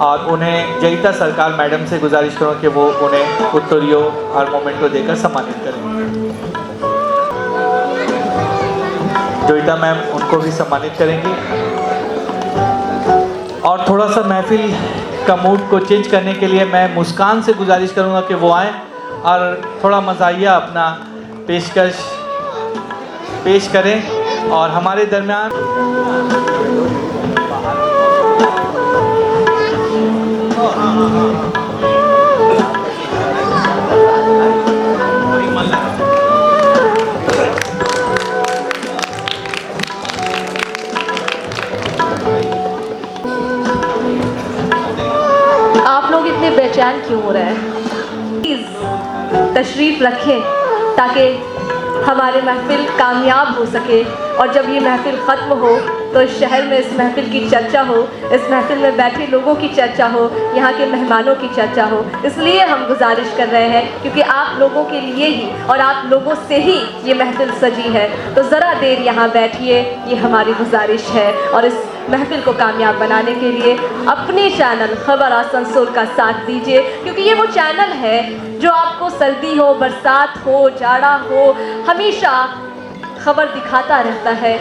Speaker 1: और उन्हें जयिता सरकार मैडम से गुजारिश करूं कि वो उन्हें उत्तरीय और मोमेंटो देकर सम्मानित करें। जयिता मैम उनको भी सम्मानित करेंगी। और थोड़ा सा महफिल का मूड को चेंज करने के लिए मैं मुस्कान से गुजारिश करूंगा कि वो आएँ और थोड़ा मज़ाहिया अपना पेशकश पेश करें। और हमारे दरमियान
Speaker 2: आप लोग इतने बेचैन क्यों हो रहे हैं? प्लीज़ तशरीफ़ रखें ताकि हमारे महफिल कामयाब हो सके। और जब ये महफिल ख़त्म हो तो इस शहर में इस महफिल की चर्चा हो, इस महफिल में बैठे लोगों की चर्चा हो, यहाँ के मेहमानों की चर्चा हो। इसलिए हम गुजारिश कर रहे हैं क्योंकि आप लोगों के लिए ही और आप लोगों से ही ये महफिल सजी है। तो ज़रा देर यहाँ बैठिए, ये हमारी गुजारिश है। और इस महफिल को कामयाब बनाने के लिए अपने चैनल खबर आसनसोल का साथ दीजिए, क्योंकि ये वो चैनल है जो आपको सर्दी हो, बरसात हो, जाड़ा हो, हमेशा खबर दिखाता रहता है,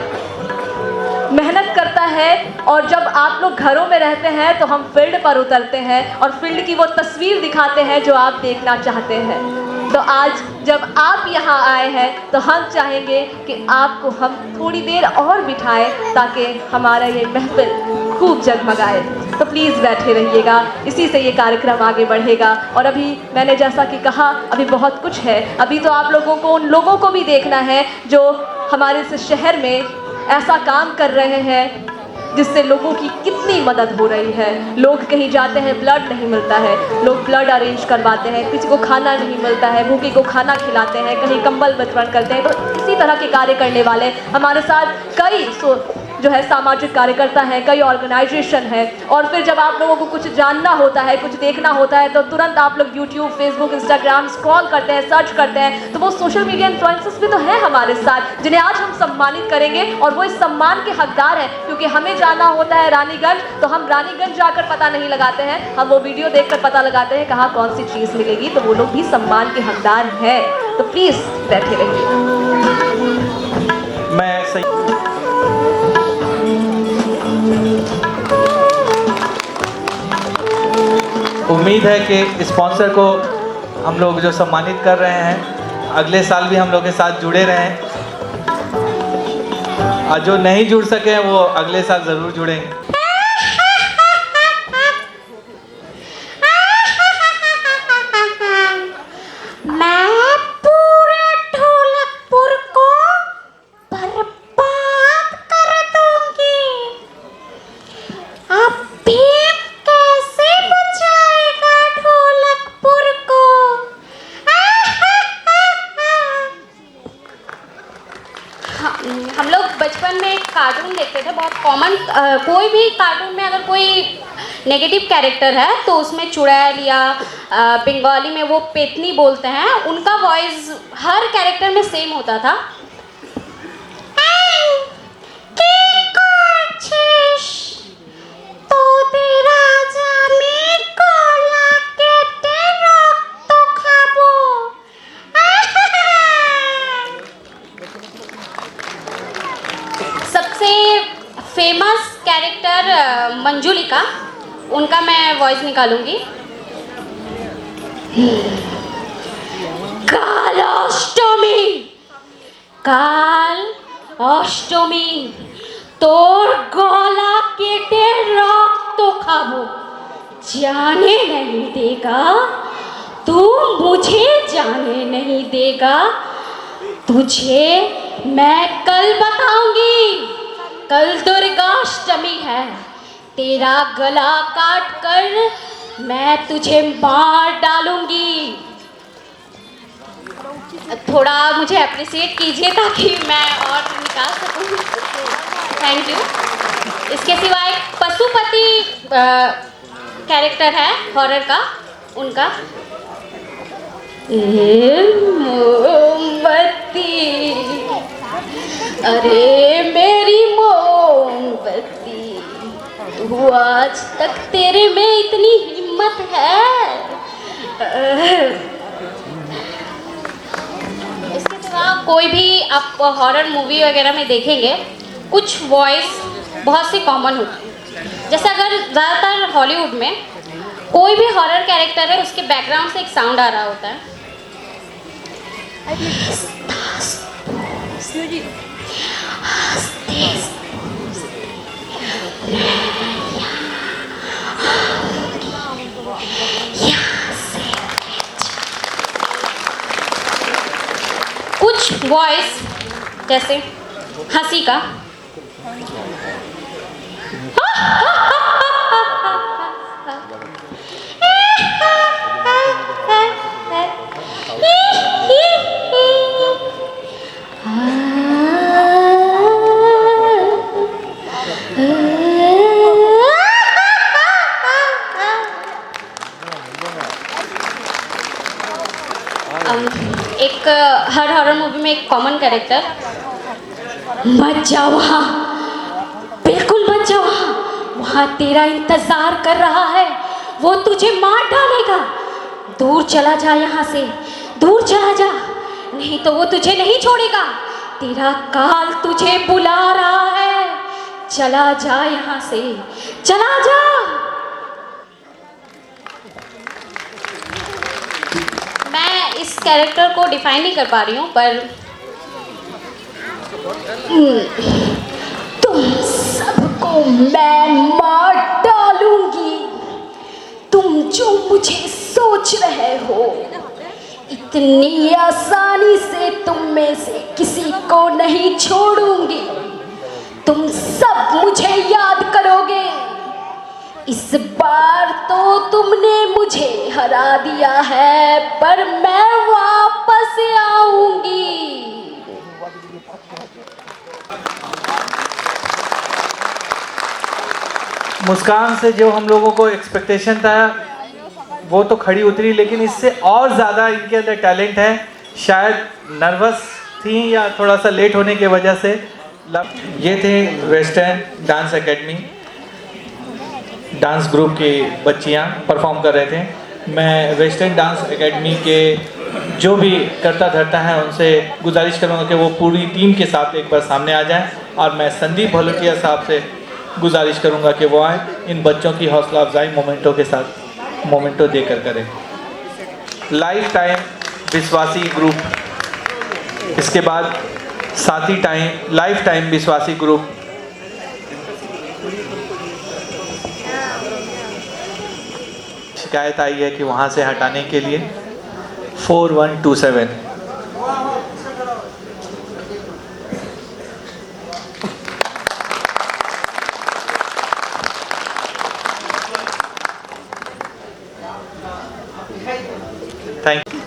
Speaker 2: मेहनत करता है। और जब आप लोग घरों में रहते हैं तो हम फील्ड पर उतरते हैं और फील्ड की वो तस्वीर दिखाते हैं जो आप देखना चाहते हैं। तो आज जब आप यहाँ आए हैं तो हम चाहेंगे कि आपको हम थोड़ी देर और बिठाएं ताकि हमारा ये महफिल खूब जगमगाए। तो प्लीज़ बैठे रहिएगा, इसी से ये कार्यक्रम आगे बढ़ेगा। और अभी मैंने जैसा कि कहा, अभी बहुत कुछ है। अभी तो आप लोगों को उन लोगों को भी देखना है जो हमारे इस शहर में ऐसा काम कर रहे हैं जिससे लोगों की कितनी मदद हो रही है। लोग कहीं जाते हैं, ब्लड नहीं मिलता है, लोग ब्लड अरेंज करवाते हैं, किसी को खाना नहीं मिलता है, भूखे को खाना खिलाते हैं, कहीं कंबल वितरण करते हैं। तो इसी तरह के कार्य करने वाले हमारे साथ कई जो है सामाजिक कार्यकर्ता हैं, कई ऑर्गेनाइजेशन है। और फिर जब आप लोगों को कुछ जानना होता है, कुछ देखना होता है, तो तुरंत आप लोग यूट्यूब, फेसबुक, इंस्टाग्राम स्क्रॉल करते हैं, सर्च करते हैं। तो वो सोशल मीडिया इन्फ्लुएंसर्स भी तो हैं हमारे साथ, जिन्हें आज हम सम्मानित करेंगे। और वो इस सम्मान के हकदार हैं, क्योंकि हमें जाना होता है रानीगंज, तो हम रानीगंज जाकर पता नहीं लगाते हैं, हम वो वीडियो देखकर पता लगाते हैं कहाँ कौन सी चीज़ मिलेगी। तो वो लोग भी सम्मान के हकदार हैं। तो प्लीज़ बैठे रहिए।
Speaker 1: मैं सही उम्मीद है कि स्पॉन्सर को हम लोग जो सम्मानित कर रहे हैं अगले साल भी हम लोग के साथ जुड़े रहें, और जो नहीं जुड़ सके वो अगले साल ज़रूर जुड़ेंगे।
Speaker 3: हम लोग बचपन में एक कार्टून देखते थे, बहुत कॉमन। कोई भी कार्टून में अगर कोई नेगेटिव कैरेक्टर है तो उसमें चुड़ैल या बंगाली में वो पेतनी बोलते हैं, उनका वॉइस हर कैरेक्टर में सेम होता था। सबसे फेमस कैरेक्टर मंजुलिका, उनका मैं वॉइस निकालूंगी। काल अष्टमी, काल अष्टमी তোর গলা কেটে রক্ত খাবো, जाने नहीं देगा तू मुझे जाने नहीं देगा, तुझे मैं कल बताऊंगी, कल दुर्गाष्टमी है, तेरा गला काट कर मैं तुझे मार डालूंगी। थोड़ा मुझे अप्रिशिएट कीजिए ताकि मैं और निकाल सकूं। Thank you. इसके सिवा एक पशुपति कैरेक्टर है हॉरर का, उनका मोमबत्ती, अरे मेरी मोमबत्ती, तू आज तक तेरे में इतनी हिम्मत है। इसके सिवा कोई भी आप हॉरर मूवी वगैरह में देखेंगे कुछ वॉइस बहुत सी कॉमन होती है। जैसे अगर ज़्यादातर हॉलीवुड में कोई भी हॉरर कैरेक्टर है उसके बैकग्राउंड से एक साउंड आ रहा होता है। कुछ वॉइस जैसे हंसी का एक हर हॉरर मूवी में एक कॉमन कैरेक्टर, मत जा वहाँ, बिल्कुल मत जा वहाँ, वहाँ तेरा इंतजार कर रहा है, वो तुझे मार डालेगा, दूर चला जा यहाँ से, दूर चला जा, नहीं तो वो तुझे नहीं छोड़ेगा, तेरा काल तुझे बुला रहा है, चला जा यहाँ से, चला जा। मैं इस कैरेक्टर को डिफाइन नहीं कर पा रही हूँ, पर तुम सबको मैं मार डालूंगी, तुम जो मुझे सोच रहे हो इतनी आसानी से तुम में से किसी को नहीं छोड़ूंगी, तुम सब मुझे याद करोगे, इस बार तो तुमने मुझे हरा दिया है पर मैं वापस आऊंगी।
Speaker 1: मुस्कान से जो हम लोगों को एक्सपेक्टेशन था वो तो खड़ी उतरी, लेकिन इससे और ज़्यादा इनके अंदर टैलेंट है। शायद नर्वस थी या थोड़ा सा लेट होने की वजह से। ये थे western dance academy dance group की बच्चियां परफॉर्म कर रहे थे। मैं वेस्टर्न डांस एकेडमी के जो भी करता धरता है उनसे गुजारिश करूंगा कि वो पूरी टीम के साथ एक बार सामने आ जाएं, और मैं संदीप भलोटिया साहब से गुजारिश करूंगा कि वो आए इन बच्चों की हौसला अफजाई मोमेंटों के साथ। मोमेंटो देकर करें। लाइफ टाइम विश्वासी ग्रुप, इसके बाद साथी टाइम लाइफ टाइम विश्वासी ग्रुप, शिकायत आई है कि वहाँ से हटाने के लिए 4127। Thank you.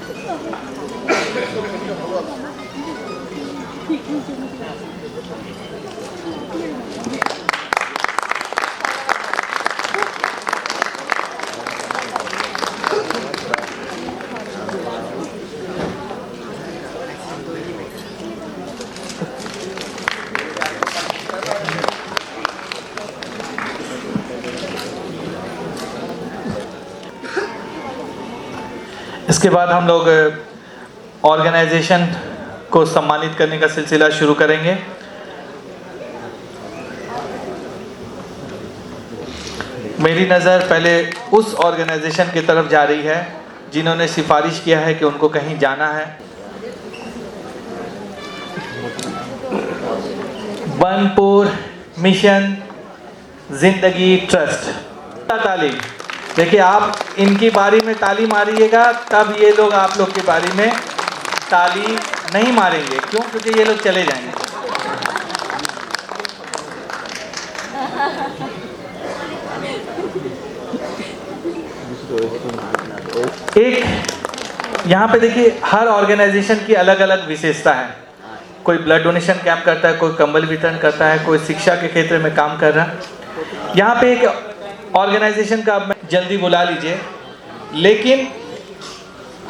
Speaker 1: इसके बाद हम लोग ऑर्गेनाइजेशन को सम्मानित करने का सिलसिला शुरू करेंगे। मेरी नज़र पहले उस ऑर्गेनाइजेशन की तरफ जा रही है जिन्होंने सिफारिश किया है कि उनको कहीं जाना है। बनपुर मिशन जिंदगी ट्रस्ट। ताली देखिए, आप इनकी बारी में ताली मारिएगा तब ये लोग आप लोग की बारी में ताली नहीं मारेंगे। क्यों? क्योंकि ये लोग चले जाएंगे। एक यहाँ पे देखिए, हर ऑर्गेनाइजेशन की अलग अलग विशेषता है। कोई ब्लड डोनेशन कैंप करता है, कोई कंबल वितरण करता है, कोई शिक्षा के क्षेत्र में काम कर रहा है। यहाँ पे एक ऑर्गेनाइजेशन का आप जल्दी बुला लीजिए, लेकिन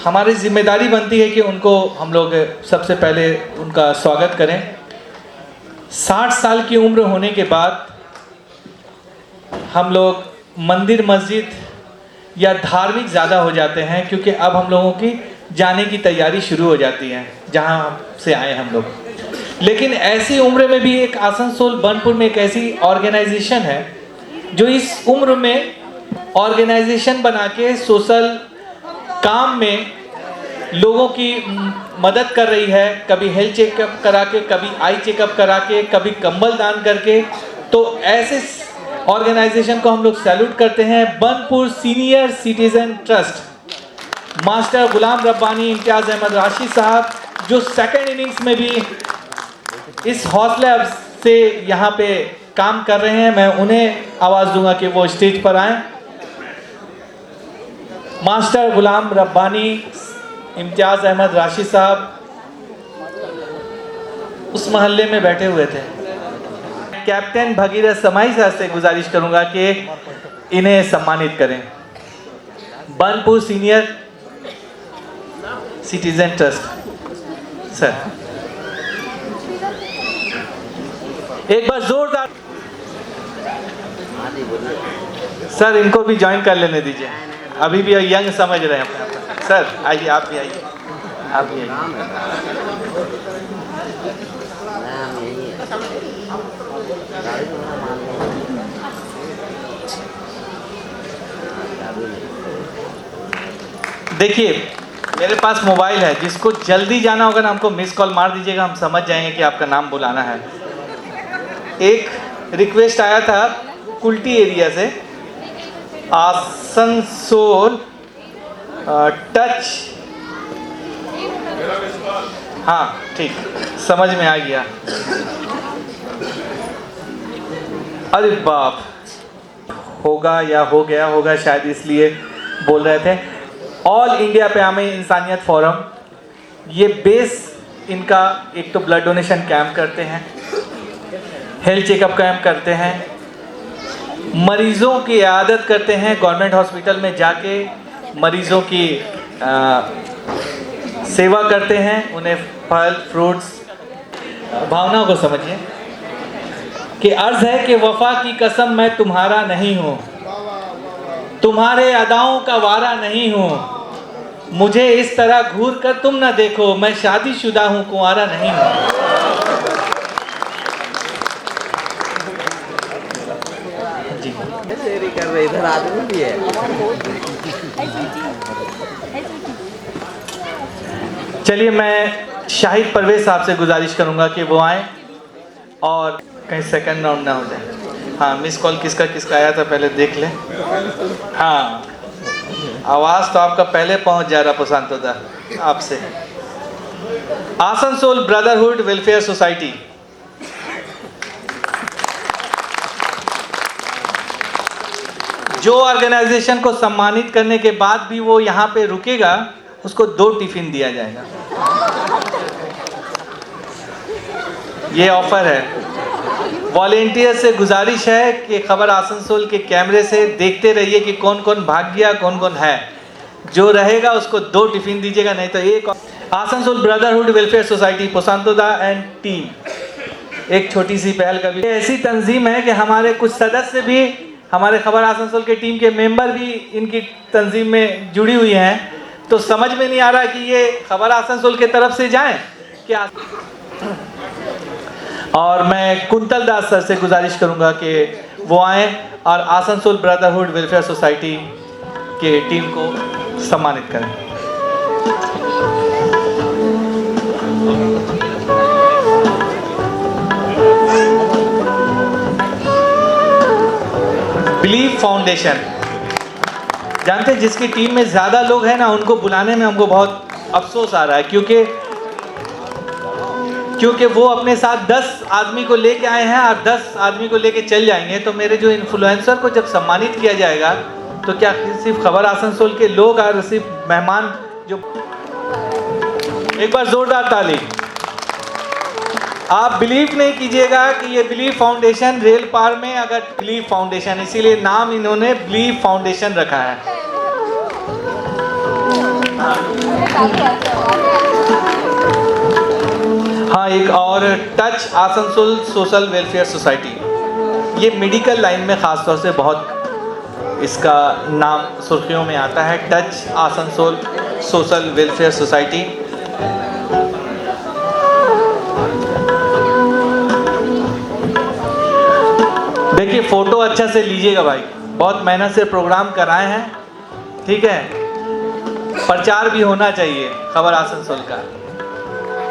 Speaker 1: हमारी जिम्मेदारी बनती है कि उनको हम लोग सबसे पहले उनका स्वागत करें। 60 साल की उम्र होने के बाद हम लोग मंदिर मस्जिद या धार्मिक ज़्यादा हो जाते हैं, क्योंकि अब हम लोगों की जाने की तैयारी शुरू हो जाती है जहाँ से आए हम लोग। लेकिन ऐसी उम्र में भी एक आसनसोल बनपुर में एक ऐसी ऑर्गेनाइजेशन है जो इस उम्र में ऑर्गेनाइजेशन बना के सोशल काम में लोगों की मदद कर रही है। कभी हेल्थ चेकअप करा के, कभी आई चेकअप करा के, कभी कंबल दान करके। तो ऐसे ऑर्गेनाइजेशन को हम लोग सैल्यूट करते हैं। Banpur senior citizen trust, master Ghulam Rabbani, Imtiaz Ahmad Rashid साहब, जो सेकंड इनिंग्स में भी इस हौसले से यहाँ पे काम कर रहे हैं। मैं उन्हें आवाज़ दूंगा कि वो स्टेज पर आएं। मास्टर गुलाम रब्बानी, इम्तियाज़ अहमद राशिद साहब उस मोहल्ले में बैठे हुए थे। कैप्टन भगीरथ समाई साहब से गुजारिश करूंगा कि इन्हें सम्मानित करें। Burnpur senior citizen trust sir, एक बार जोरदार सर, इनको भी ज्वाइन कर लेने दीजिए। अभी भी यंग समझ रहे हैं अपने आप को। सर आइए, आप भी आइए, आप भी आइए। देखिए, मेरे पास मोबाइल है, जिसको जल्दी जाना होगा ना हमको मिस कॉल मार दीजिएगा, हम समझ जाएंगे कि आपका नाम बुलाना है। एक रिक्वेस्ट आया था कुल्टी एरिया से, आसनसोल टच, हाँ ठीक, समझ में आ गया। अरे बाप, होगा या हो गया होगा शायद, इसलिए बोल रहे थे। ऑल इंडिया क़याम इंसानियत फोरम, ये बेस इनका एक तो ब्लड डोनेशन कैंप करते हैं, हेल्थ चेकअप कैंप करते हैं, मरीज़ों की इयादत करते हैं। गवर्नमेंट हॉस्पिटल में जाके मरीज़ों की सेवा करते हैं, उन्हें फल फ्रूट्स। भावनाओं को समझिए कि अर्ज़ है कि वफ़ा की कसम मैं तुम्हारा नहीं हूँ, तुम्हारे अदाओं का वारा नहीं हूँ, मुझे इस तरह घूर कर तुम न देखो, मैं शादीशुदा हूँ, कुंवारा नहीं हूँ। जी।
Speaker 4: शेरी कर रहे, इधर आदमी भी है।
Speaker 1: चलिए मैं शाहिद परवेज साहब से गुजारिश करूंगा कि वो आए और कहीं सेकंड राउंड ना हो जाए। हाँ, मिस कॉल किसका किसका आया था पहले देख लें। हाँ, आवाज़ तो आपका पहले पहुंच जा रहा प्रशांत दा आपसे। आसनसोल ब्रदरहुड वेलफेयर सोसाइटी, जो ऑर्गेनाइजेशन को सम्मानित करने के बाद भी वो यहाँ पे रुकेगा उसको 2 टिफिन दिया जाएगा। ये ऑफर है। वॉलेंटियर से गुजारिश है कि खबर आसनसोल के कैमरे से देखते रहिए कि कौन कौन भाग गया, कौन कौन है। जो रहेगा उसको 2 टिफिन दीजिएगा, नहीं तो एक। आसनसोल ब्रदरहुड वेलफेयर सोसाइटी पोसांतोदा एंड टीम एक छोटी सी पहल कर, ऐसी तंजीम है कि हमारे कुछ सदस्य भी, हमारे खबर आसनसोल के टीम के मेंबर भी इनकी तंजीम में जुड़ी हुई हैं। तो समझ में नहीं आ रहा कि ये खबर आसनसोल के तरफ से जाएं क्या। और मैं कुंतल दास सर से गुजारिश करूंगा कि वो आए और आसनसोल ब्रदरहुड वेलफेयर सोसाइटी के टीम को सम्मानित करें। बिलीव फाउंडेशन, जानते हैं जिसकी टीम में ज़्यादा लोग हैं ना, उनको बुलाने में हमको बहुत अफसोस आ रहा है, क्योंकि वो अपने साथ 10 आदमी को लेके आए हैं और 10 आदमी को लेके चल जाएंगे। तो मेरे जो इन्फ्लुएंसर को जब सम्मानित किया जाएगा तो क्या सिर्फ खबर आसनसोल के लोग और सिर्फ मेहमान जो, एक बार जोरदार ताली। आप बिलीव नहीं कीजिएगा कि ये बिलीव फाउंडेशन रेल पार में, अगर बिलीव फाउंडेशन, इसीलिए नाम इन्होंने बिलीव फाउंडेशन रखा है। हाँ, एक और touch Asansol social welfare society, ये मेडिकल लाइन में ख़ास तौर से बहुत इसका नाम सुर्खियों में आता है। Touch Asansol social welfare society. देखिए फ़ोटो अच्छा से लीजिएगा भाई, बहुत मेहनत से प्रोग्राम कराए हैं, ठीक है। प्रचार भी होना चाहिए खबर आसनसोल का।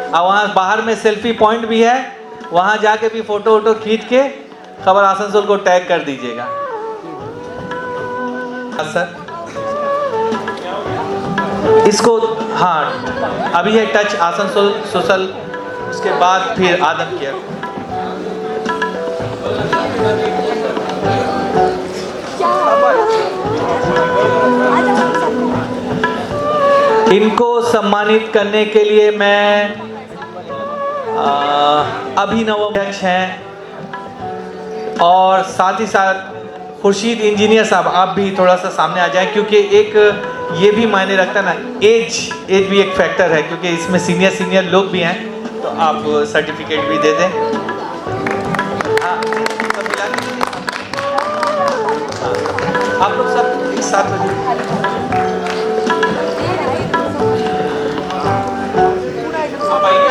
Speaker 1: और वहाँ बाहर में सेल्फी पॉइंट भी है, वहाँ जाके भी फ़ोटो वोटो खींच के खबर आसनसोल को टैग कर दीजिएगा। सर इसको, हाँ अभी है टच आसनसोल सोशल, उसके बाद फिर आदम केयर। इनको सम्मानित करने के लिए मैं अभिनव अध्यक्ष हैं और साथ ही साथ खुर्शीद इंजीनियर साहब, आप भी थोड़ा सा सामने आ जाएं, क्योंकि एक ये भी मायने रखता है ना, एज भी एक फैक्टर है, क्योंकि इसमें सीनियर लोग भी हैं। तो आप सर्टिफिकेट भी दे दें। हाँ, सब मिला दीजिए। आप लोग सब एक साथ हो जाइए।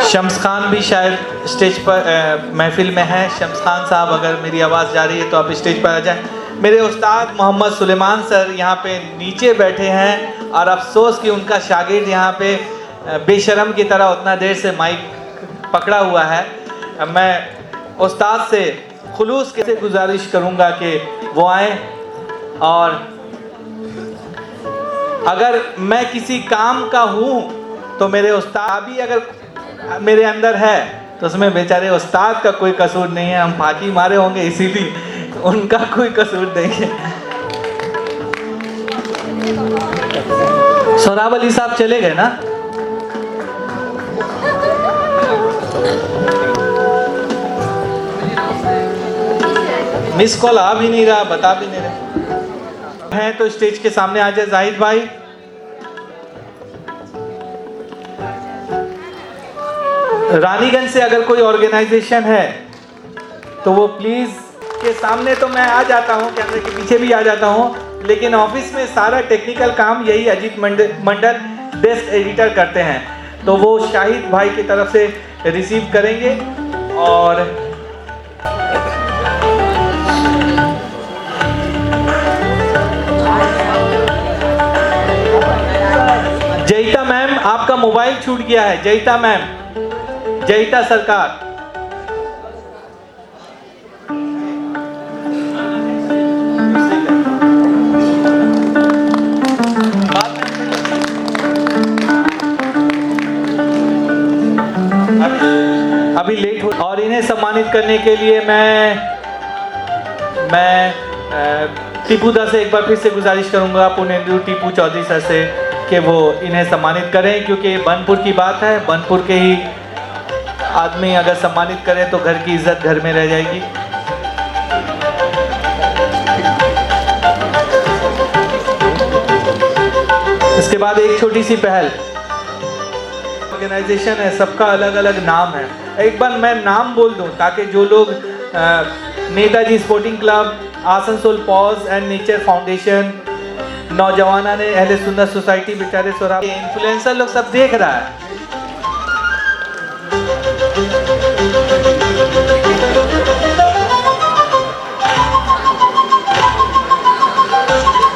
Speaker 1: शम्स खान भी शायद स्टेज पर महफिल में है। शम्स खान साहब, अगर मेरी आवाज़ जा रही है तो आप स्टेज पर आ जाएं। मेरे उस्ताद मोहम्मद सुलेमान सर यहाँ पे नीचे बैठे हैं और अफसोस कि उनका शागिर्द यहाँ पे बेशरम की तरह उतना देर से माइक पकड़ा हुआ है। मैं उस्ताद से खुलूस से गुजारिश करूँगा कि वो आए, और अगर मैं किसी काम का हूँ तो मेरे उस्ताद भी अगर मेरे अंदर है तो उसमें बेचारे उस्ताद का कोई कसूर नहीं है। हम फाकी मारे होंगे इसीलिए, उनका कोई कसूर नहीं है। सोहराब अली साहब चले गए ना? मिस कॉल आ भी नहीं रहा, बता भी नहीं रहे हैं। तो स्टेज के सामने आ जाए जाहिद भाई। रानीगंज से अगर कोई ऑर्गेनाइजेशन है तो वो प्लीज़, के सामने तो मैं आ जाता हूँ, कैमरे के पीछे भी आ जाता हूँ, लेकिन ऑफिस में सारा टेक्निकल काम यही अजीत मंडल डेस्क एडिटर करते हैं, तो वो शाहिद भाई की तरफ से रिसीव करेंगे। और मोबाइल छूट गया है। जयिता मैम, जयिता सरकार। अभी लेट हो और इन्हें सम्मानित करने के लिए मैं टीपू दा से एक बार फिर से गुजारिश करूंगा, पुनेंदु टीपू चौधरी सर से, कि वो इन्हें सम्मानित करें, क्योंकि बनपुर की बात है। बनपुर के ही आदमी अगर सम्मानित करें तो घर की इज्जत घर में रह जाएगी। इसके बाद एक छोटी सी पहल, ऑर्गेनाइजेशन है, सबका अलग अलग नाम है। एक बार मैं नाम बोल दूं ताकि जो लोग Netaji sporting club, Asansol paws and nature foundation, नौजवाना ने अहले सुन्नत सोसाइटी, बेचारे सोरा, इन्फ्लुएंसर लोग सब देख रहा है।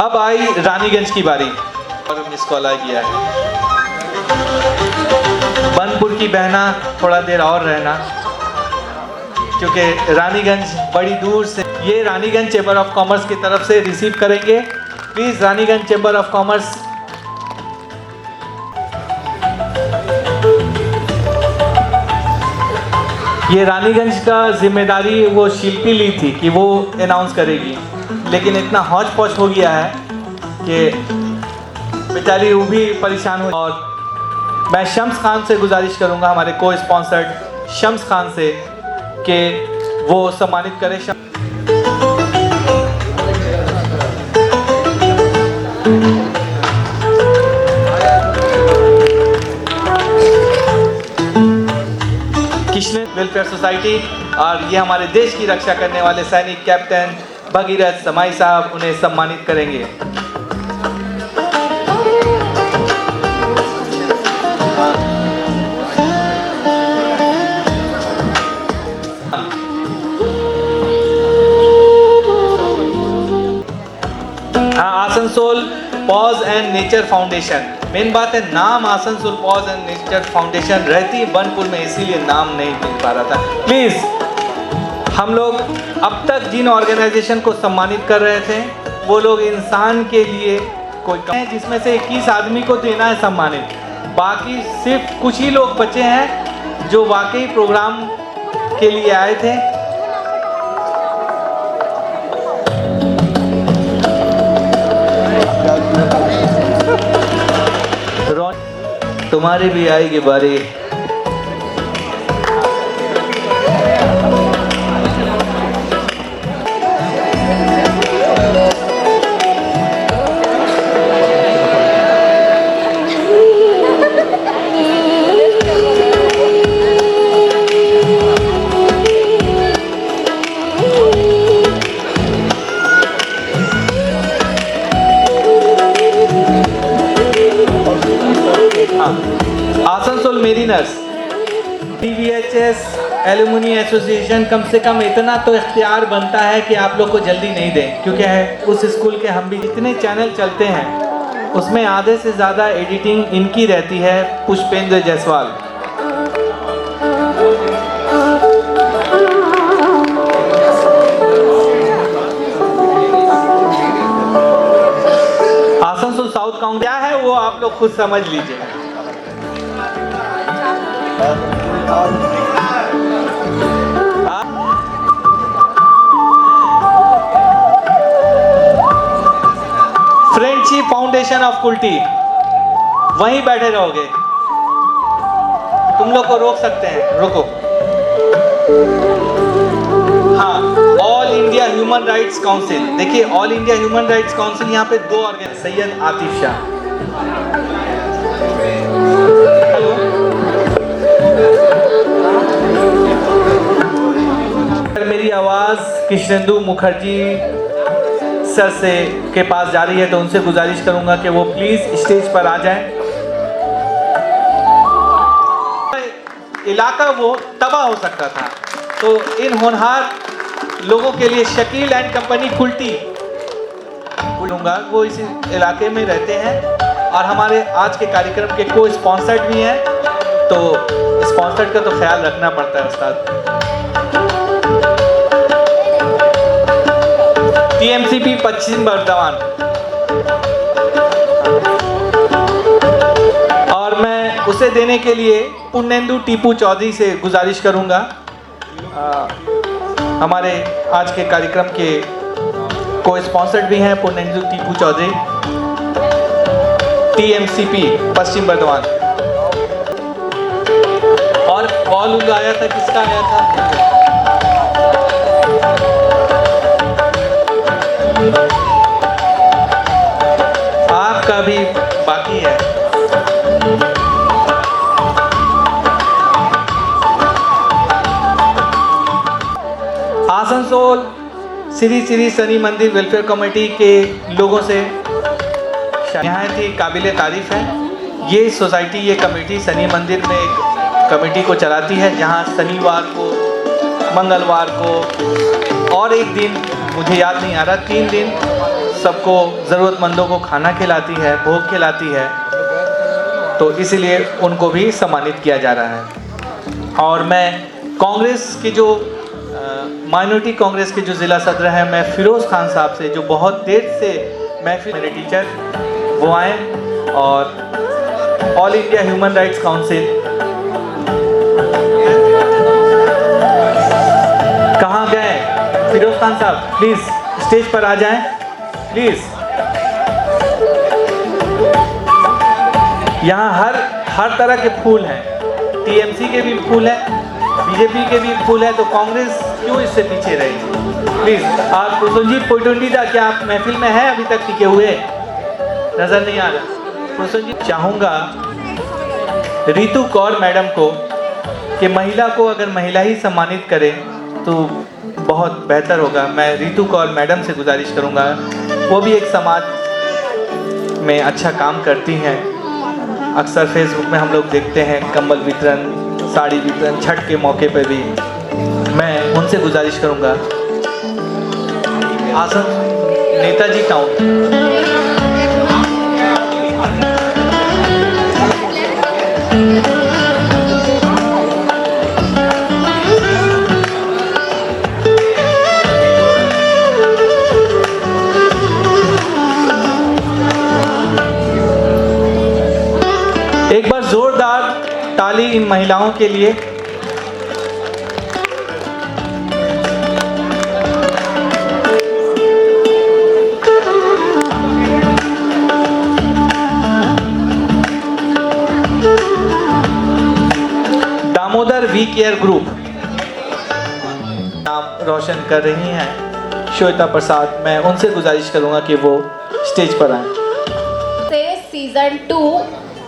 Speaker 1: अब आई रानीगंज की बारी और मिस कॉल आ गया है। बनपुर की बहना थोड़ा देर और रहना, क्योंकि रानीगंज बड़ी दूर से, ये रानीगंज चैम्बर ऑफ कॉमर्स की तरफ से रिसीव करेंगे। Please Raniganj chamber of commerce. ये रानीगंज का जिम्मेदारी वो शिल्पी ली थी कि वो अनाउंस करेगी, लेकिन इतना हौच पौच हो गया है कि बेचारी वो भी परेशान हुई। और मैं शम्स खान से गुजारिश करूंगा, हमारे को स्पॉन्सर्ड शम्स खान से, कि वो सम्मानित करें। कृष्ण वेलफेयर सोसाइटी, और ये हमारे देश की रक्षा करने वाले सैनिक कैप्टन भगीरथ समाई साहब, उन्हें सम्मानित करेंगे। Asansol paws and nature foundation, main बात है नाम Asansol paws and nature foundation रहती बनपुर में, इसीलिए नाम नहीं मिल पा रहा था। प्लीज, हम लोग अब तक जिन ऑर्गेनाइजेशन को सम्मानित कर रहे थे वो लोग इंसान के लिए कोई कम है, जिसमें से 21 आदमी को देना है सम्मानित, बाकी सिर्फ कुछ ही लोग बचे हैं जो वाकई प्रोग्राम के लिए आए थे। तुम्हारी भी आएगी बारी। आसनसोल मेरीनर्स, DVHS एलुमनी एसोसिएशन, कम से कम इतना तो इख्तियार बनता है कि आप लोग को जल्दी नहीं दें, क्योंकि है उस स्कूल के हम भी जितने चैनल चलते हैं उसमें आधे से ज़्यादा एडिटिंग इनकी रहती है, पुष्पेंद्र जायसवाल। आसनसोल साउथ काउंटी क्या है वो आप लोग खुद समझ लीजिए। फ्रेंडशिप फाउंडेशन ऑफ कुल्टी, वहीं बैठे रहोगे, तुम लोग को रोक सकते हैं, रुको। हाँ, all India human rights council, देखिए all India human rights council, यहाँ पे 2 ऑर्गेनाइजेशन, सैयद आतिफ शाह, हेलो, मेरी आवाज़ कृष्णेंदु मुखर्जी सर से के पास जा रही है, तो उनसे गुजारिश करूंगा कि वो प्लीज स्टेज पर आ जाएं। इलाका वो तबाह हो सकता था, तो इन होनहार लोगों के लिए शकील एंड कंपनी कुल्टी, वो इस इलाके में रहते हैं। और हमारे आज के कार्यक्रम के को स्पॉन्सर्ड भी हैं, तो स्पॉन्सर्ड का तो ख्याल रखना पड़ता है उस्ताद। TMCP पश्चिम बर्धमान। और मैं उसे देने के लिए पुण्येंदु टीपू चौधरी से गुजारिश करूंगा। हमारे आज के कार्यक्रम के को स्पॉन्सर्ड भी हैं पुण्येंदु टीपू चौधरी, TMCP पश्चिम बर्धमान। और कॉल आया था, किसका आया था? आपका भी बाकी है। आसनसोल श्री श्री शनि मंदिर वेलफेयर कमेटी के लोगों से नहायत ही काबिल तारीफ है। ये सोसाइटी, ये कमेटी शनि मंदिर में एक कमेटी को चलाती है, जहां शनिवार को, मंगलवार को और एक दिन मुझे याद नहीं आ रहा, 3 दिन सबको ज़रूरतमंदों को खाना खिलाती है, भोग खिलाती है। तो इसीलिए उनको भी सम्मानित किया जा रहा है। और मैं कांग्रेस के जो माइनॉरिटी कांग्रेस के जो ज़िला सदर हैं, मैं फिरोज़ खान साहब से, जो बहुत देर से महफिल, मेरे टीचर वो आए, और all India human rights council, कहाँ गए फिरोज़ खान साहब? प्लीज़ स्टेज पर आ जाएं, प्लीज़। यहाँ हर तरह के फूल हैं, TMC के भी फूल हैं, BJP के भी फूल है, तो कांग्रेस क्यों इससे पीछे रहेगी? प्लीज। आप प्रसन्नजीत पोइटोंडीदा, क्या आप महफिल में हैं अभी तक टिके हुए? नजर नहीं आ रहा। प्रसन्नजीत, चाहूँगा रितु कौर मैडम को कि महिला को अगर महिला ही सम्मानित करे तो बहुत बेहतर होगा। मैं रितु कौर मैडम से गुजारिश करूँगा, वो भी एक समाज में अच्छा काम करती हैं। अक्सर फेसबुक में हम लोग देखते हैं कंबल वितरण, साड़ी वितरण, छठ के मौके पर भी। मैं उनसे गुजारिश करूंगा। आसन नेताजी टाउन। एक बार जोरदार ताली इन महिलाओं के लिए। दामोदर वी केयर ग्रुप नाम रोशन कर रही हैं श्वेता प्रसाद। मैं उनसे गुजारिश करूंगा कि वो स्टेज पर आएं।
Speaker 3: सीजन 2,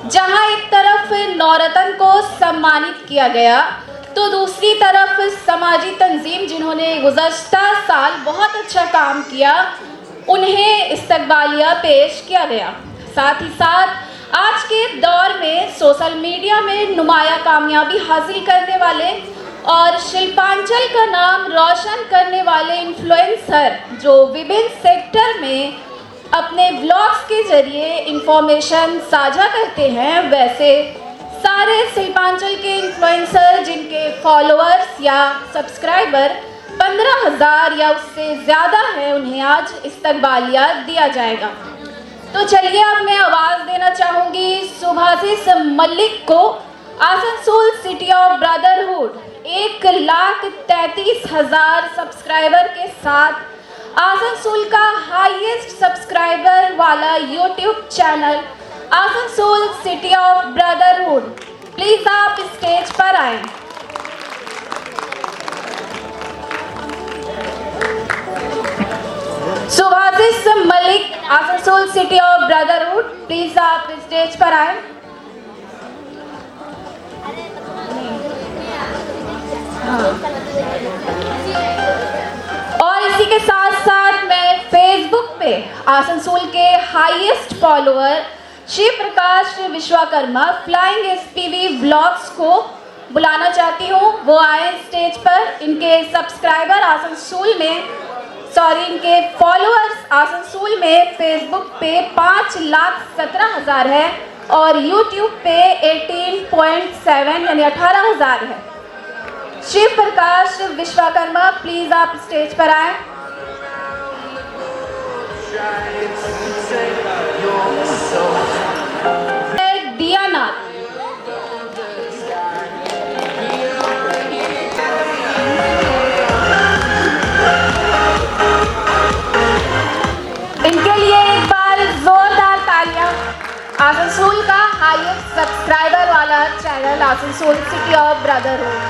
Speaker 3: जहां एक तरफ नौरतन को सम्मानित किया गया, तो दूसरी तरफ समाजी तंजीम जिन्होंने गुज़श्ता साल बहुत अच्छा काम किया, उन्हें इस्तकबालिया पेश किया गया। साथ ही साथ आज के दौर में सोशल मीडिया में नुमाया कामयाबी हासिल करने वाले और शिल्पांचल का नाम रोशन करने वाले इन्फ्लुएंसर जो विभिन्न सेक्टर में अपने ब्लॉग्स के जरिए इंफॉर्मेशन साझा करते हैं, वैसे सारे शिल्पांचल के इन्फ्लुएंसर जिनके फॉलोअर्स या सब्सक्राइबर 15,000 या उससे ज़्यादा है, उन्हें आज इस्तकबालिया दिया जाएगा। तो चलिए अब मैं आवाज़ देना चाहूँगी सुभाषिस मलिक को। Asansol city of brotherhood 1,33,000 subscriber के साथ आसनसोल का हाईएस्ट सब्सक्राइबर वाला YouTube channel Asansol city of brotherhood. Please आप स्टेज पर आएं। Subhashis Malik, Asansol city of brotherhood, please आप स्टेज पर आएं। और इसी के साथ साथ मैं फेसबुक पे आसनसोल के highest follower Shiv Prakash Vishwakarma flying SPV blogs को बुलाना चाहती हूँ, वो आए स्टेज पर। इनके सब्सक्राइबर आसनसोल में
Speaker 5: सॉरी इनके फॉलोअर्स आसनसोल में फेसबुक पे 5,17,000 है और यूट्यूब पे 18.7 यानी 18,000 है। शिव प्रकाश विश्वकर्मा प्लीज आप स्टेज पर आए। दिया नाथ, इनके लिए एक बार जोरदार तालियां। आसनसोल का हाईएस्ट सब्सक्राइबर वाला channel Asansol city of brotherhood.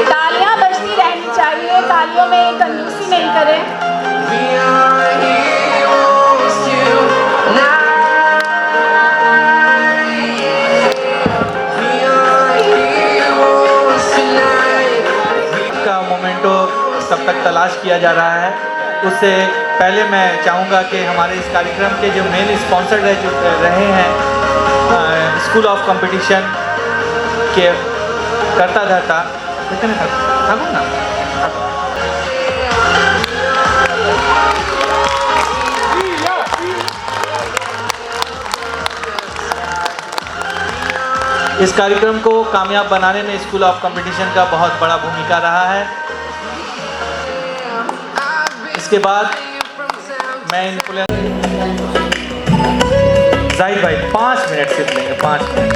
Speaker 5: तालियां बजती रहनी चाहिए, तालियों में कंजूसी नहीं करें।
Speaker 1: का मोमेंटो तब तक तलाश किया जा रहा है। उससे पहले मैं चाहूँगा कि हमारे इस कार्यक्रम के जो मेन स्पॉन्सर रहे हैं स्कूल ऑफ कंपटीशन के करता धरता ना इस कार्यक्रम को कामयाब बनाने में स्कूल ऑफ कंपटीशन का बहुत बड़ा भूमिका रहा है। इसके बाद मैं जाहिद भाई 5 मिनट सिर्फ लेंगे, 5 मिनट।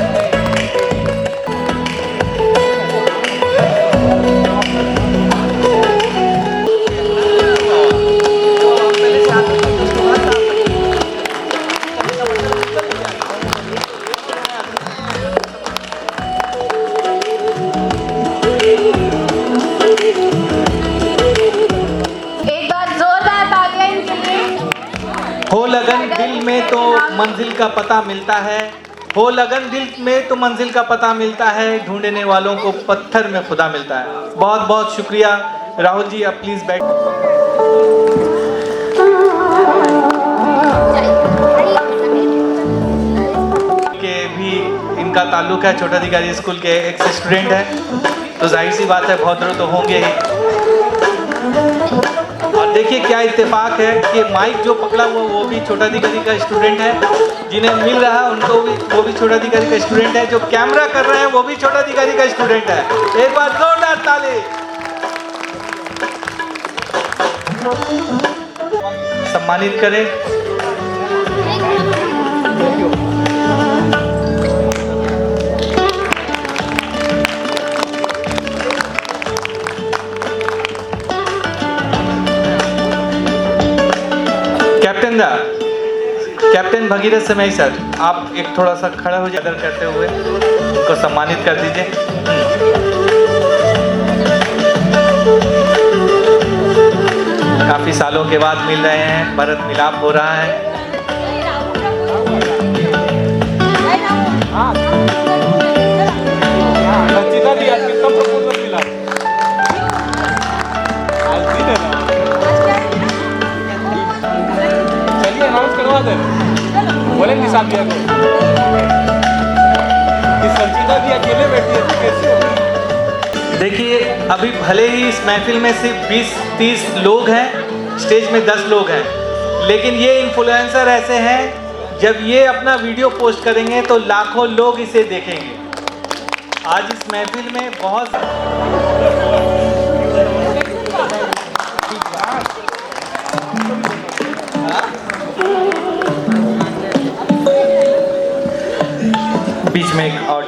Speaker 1: हो लगन दिल में तो मंजिल का पता मिलता है, हो लगन दिल में तो मंजिल का पता मिलता है, ढूंढने वालों को पत्थर में खुदा मिलता है। बहुत बहुत शुक्रिया। राहुल जी आप प्लीज बैठ। के भी इनका ताल्लुक है, छोटा अधिकारी स्कूल के एक स्टूडेंट है, तो जाहिर सी बात है बहुत तो होंगे ही। और देखिए क्या इत्तेफाक है कि माइक जो पकड़ा हुआ वो भी छोटा अधिकारी का स्टूडेंट है, जिन्हें मिल रहा है उनको भी वो भी छोटा अधिकारी का स्टूडेंट है, जो कैमरा कर रहे हैं वो भी छोटा अधिकारी का स्टूडेंट है। एक बार जोरदार ताली। सम्मानित करें। कैप्टन भगीरथ समय सर, आप एक थोड़ा सा खड़ा हो जाकर करते हुए उनको सम्मानित कर दीजिए। काफी सालों के बाद मिल रहे हैं, भरत मिलाप हो रहा है।
Speaker 6: बोलेंगे साहब दिया को कि संचिता भी अकेले बैठी है तो कैसे होगा।
Speaker 1: देखिए अभी भले ही इस महफिल में सिर्फ 20-30 लोग हैं, स्टेज में 10 लोग हैं, लेकिन ये इन्फ्लुएंसर ऐसे हैं जब ये अपना वीडियो पोस्ट करेंगे तो लाखों लोग इसे देखेंगे। आज इस महफिल में बहुत बीच में एक और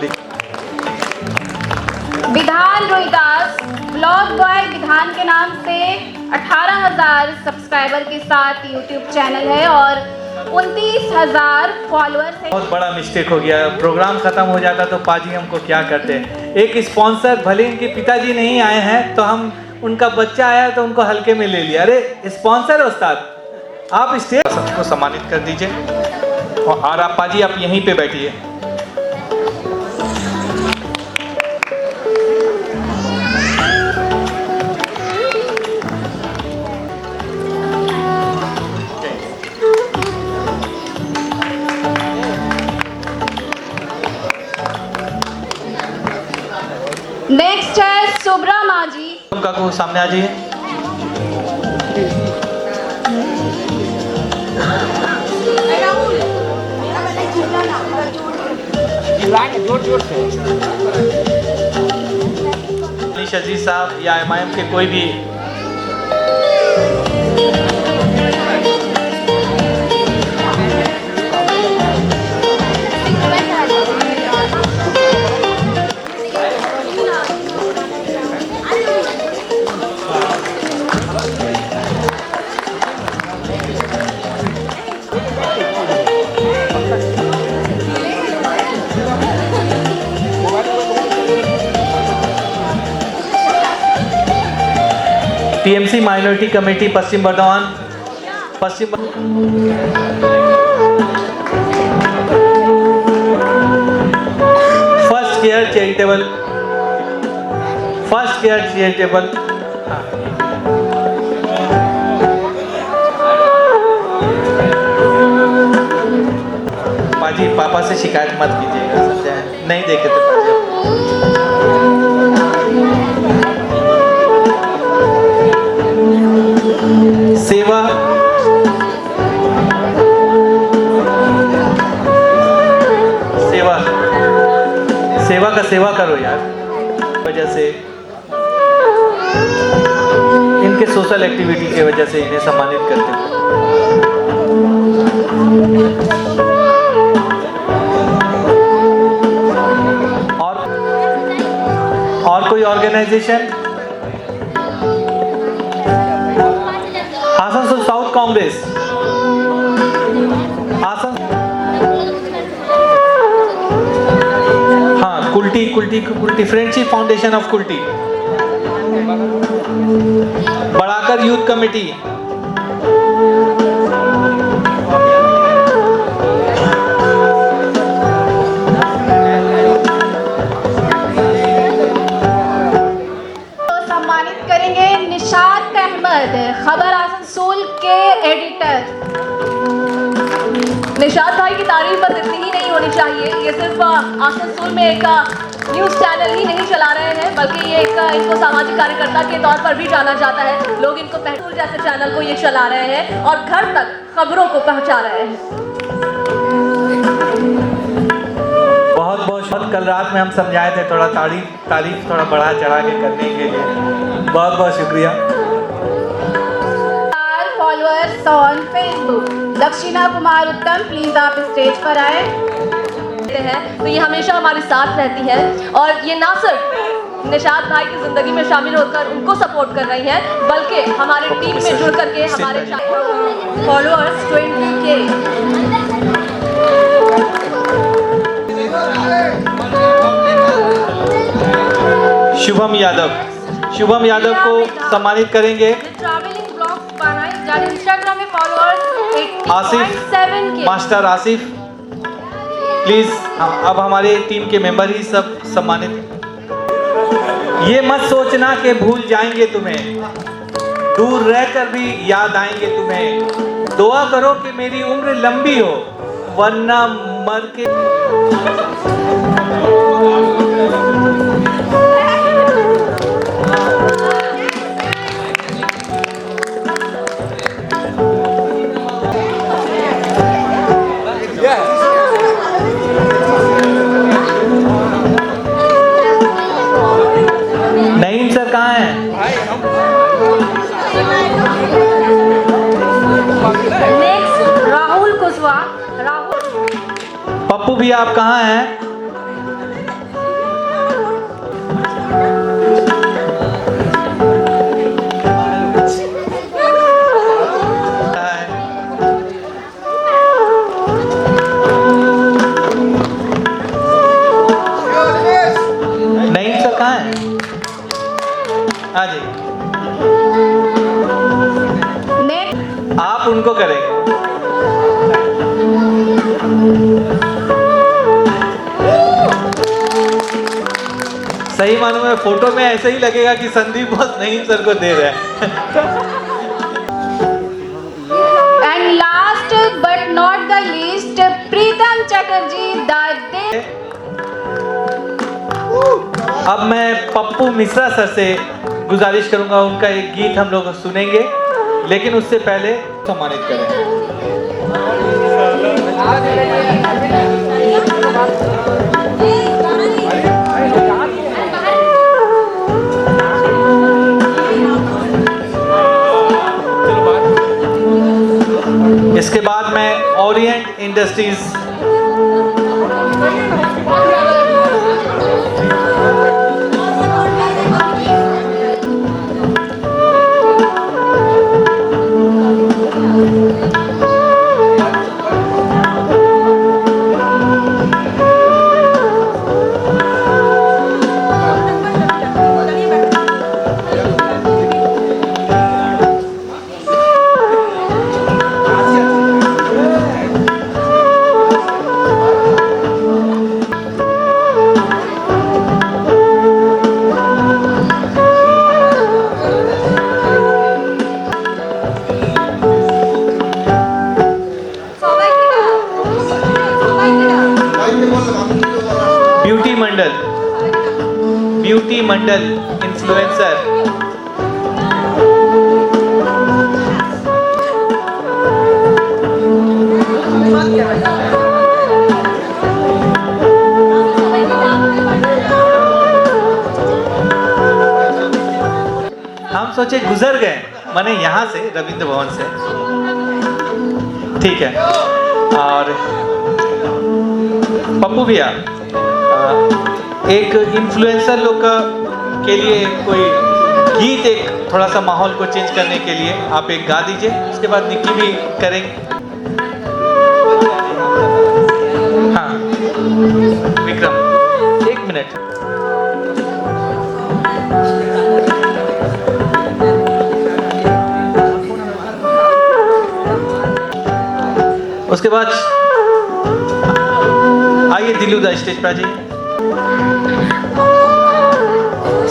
Speaker 5: विधान रोहिदास ब्लॉग बॉय विधान के नाम से 18,000 सब्सक्राइबर के साथ यूट्यूब चैनल है और 29,000 फॉलोअर्स है।
Speaker 1: बहुत बड़ा मिस्टेक हो गया, प्रोग्राम खत्म हो जाता तो पाजी हमको क्या करते। एक स्पॉन्सर, भले इनके पिताजी नहीं आए हैं तो हम उनका बच्चा आया तो उनको हल्के में ले लिया। अरे स्पॉन्सर उस्ताद आप स्टेज सबको सम्मानित कर दीजिए और आप पाजी आप यहीं पे बैठिए। काकू सामने आ जाइए।
Speaker 6: जोर से
Speaker 1: अलीश अजीज साहब या एमआईएम के कोई भी टीएमसी माइनॉरिटी कमेटी पश्चिम बर्धमान फर्स्ट केयर चैरिटेबल पाजी पापा से शिकायत मत कीजिएगा, समझे? नहीं देखे थे पाजी। सेवा सेवा सेवा का सेवा करो यार, वजह से इनके सोशल एक्टिविटी की वजह से इन्हें सम्मानित करते हैं। और कोई ऑर्गेनाइजेशन? आसनसोल साउथ कांग्रेस, हाँ, Kulti friendship foundation of Kulti, बढ़ाकर यूथ कमेटी,
Speaker 5: खबर आसनसोल के एडिटर।
Speaker 2: निशाद भाई की तारीफ बस इतनी ही नहीं होनी चाहिए। ये सिर्फ आसनसोल में एक न्यूज़ चैनल ही नहीं चला रहे हैं, बल्कि ये एक इनको सामाजिक कार्यकर्ता के तौर पर भी जाना जाता है। लोग इनको पहलूर जैसे चैनल को ये चला रहे हैं और घर तक खबरों को पहुंचा रहे हैं।
Speaker 1: बहुत बहुत कल रात में हम समझाए थे, थोड़ा तारीफ थोड़ा बढ़ा चढ़ा के करने के लिए बहुत बहुत शुक्रिया।
Speaker 5: फॉलोअर्स ऑन फेसबुक, दक्षिणा कुमार उत्तम, प्लीज आप स्टेज पर आए
Speaker 2: हैं, तो ये हमेशा हमारे साथ रहती है और ये ना सिर्फ निशाद भाई की जिंदगी में शामिल होकर उनको सपोर्ट कर रही है, बल्कि हमारे टीम में जुड़ करके हमारे फॉलोअर्स 20K। शुभम यादव को सम्मानित करेंगे।
Speaker 5: ट्रैवलिंग ब्लॉग्स बनाए जाने इंस्टाग्राम में फॉलोअर्स
Speaker 1: 87 के मास्टर आसिफ, प्लीज अब हमारे टीम के मेंबर ही सब सम्मानित। ये मत सोचना कि भूल जाएंगे तुम्हें, दूर रहकर भी याद आएंगे तुम्हें। दुआ करो कि मेरी उम्र लंबी हो, वरना मर के नईम सर कहाँ हैं?
Speaker 5: नेक्स्ट राहुल कुशवाहा। राहुल
Speaker 1: पप्पू भी आप कहाँ हैं? नईम सर कहाँ हैं? आ जाइए। आप उनको करेंगे। सही मालूम है, फोटो में ऐसे ही लगेगा कि संदीप बॉस नईम सर को दे रहे हैं।
Speaker 5: And last but not the least, Pritam Chatterjee.
Speaker 1: अब मैं पप्पू मिश्रा सर से गुजारिश करूंगा उनका एक गीत हम लोग सुनेंगे, लेकिन उससे पहले सम्मानित करें। इसके बाद मैं ओरिएंट इंडस्ट्रीज ब्यूटी मंडल इन्फ्लुएंसर हम सोचे गुजर गए, माने यहाँ से रविंद्र भवन से, ठीक है। और पप्पू भैया, एक इन्फ्लुएंसर लोग के लिए कोई गीत, एक थोड़ा सा माहौल को चेंज करने के लिए आप एक गा दीजिए, उसके बाद निक्की भी करेंगे। हाँ विक्रम, एक मिनट। उसके बाद आइए दिलू दा स्टेज पर आ जाइए।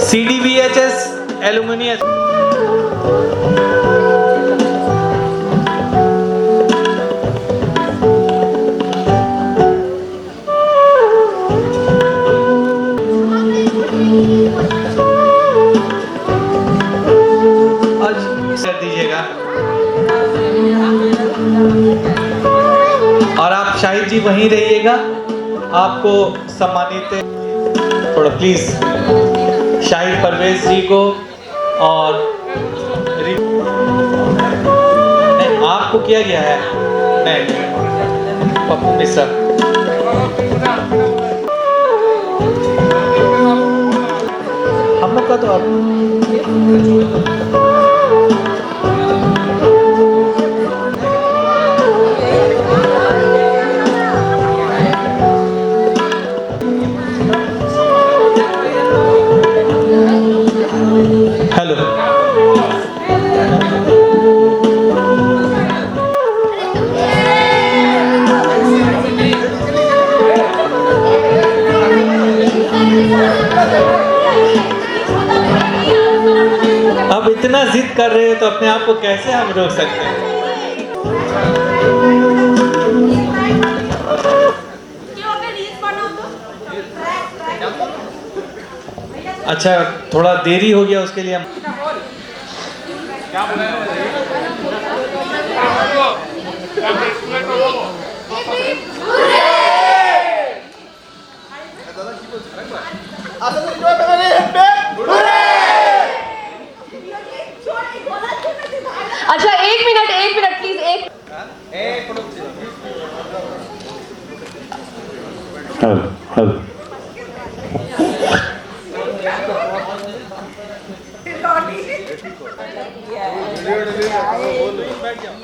Speaker 1: CDVHS एल्यूमिनियम आज कर दीजिएगा। और आप शाहिद जी वहीं रहिएगा, आपको सम्मानित थोड़ा प्लीज शाहिद परवेज जी को और नहीं, आपको किया गया है, नहीं पप्पू मिश्रा। हम लोग का तो अब हेलो, अब इतना जिद कर रहे हो तो अपने आप को कैसे हम रोक सकते हैं। अच्छा, थोड़ा देरी हो गया, उसके लिए हम
Speaker 2: अच्छा एक मिनट प्लीज, एक
Speaker 7: हेलो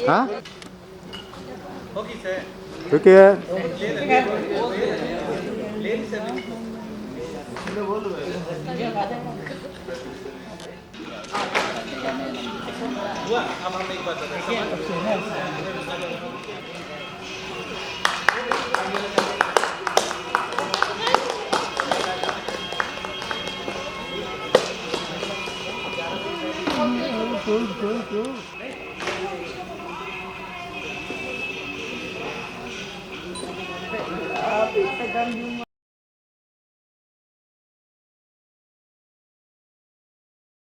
Speaker 7: हाँ ठीक है।
Speaker 1: अब हम एक बात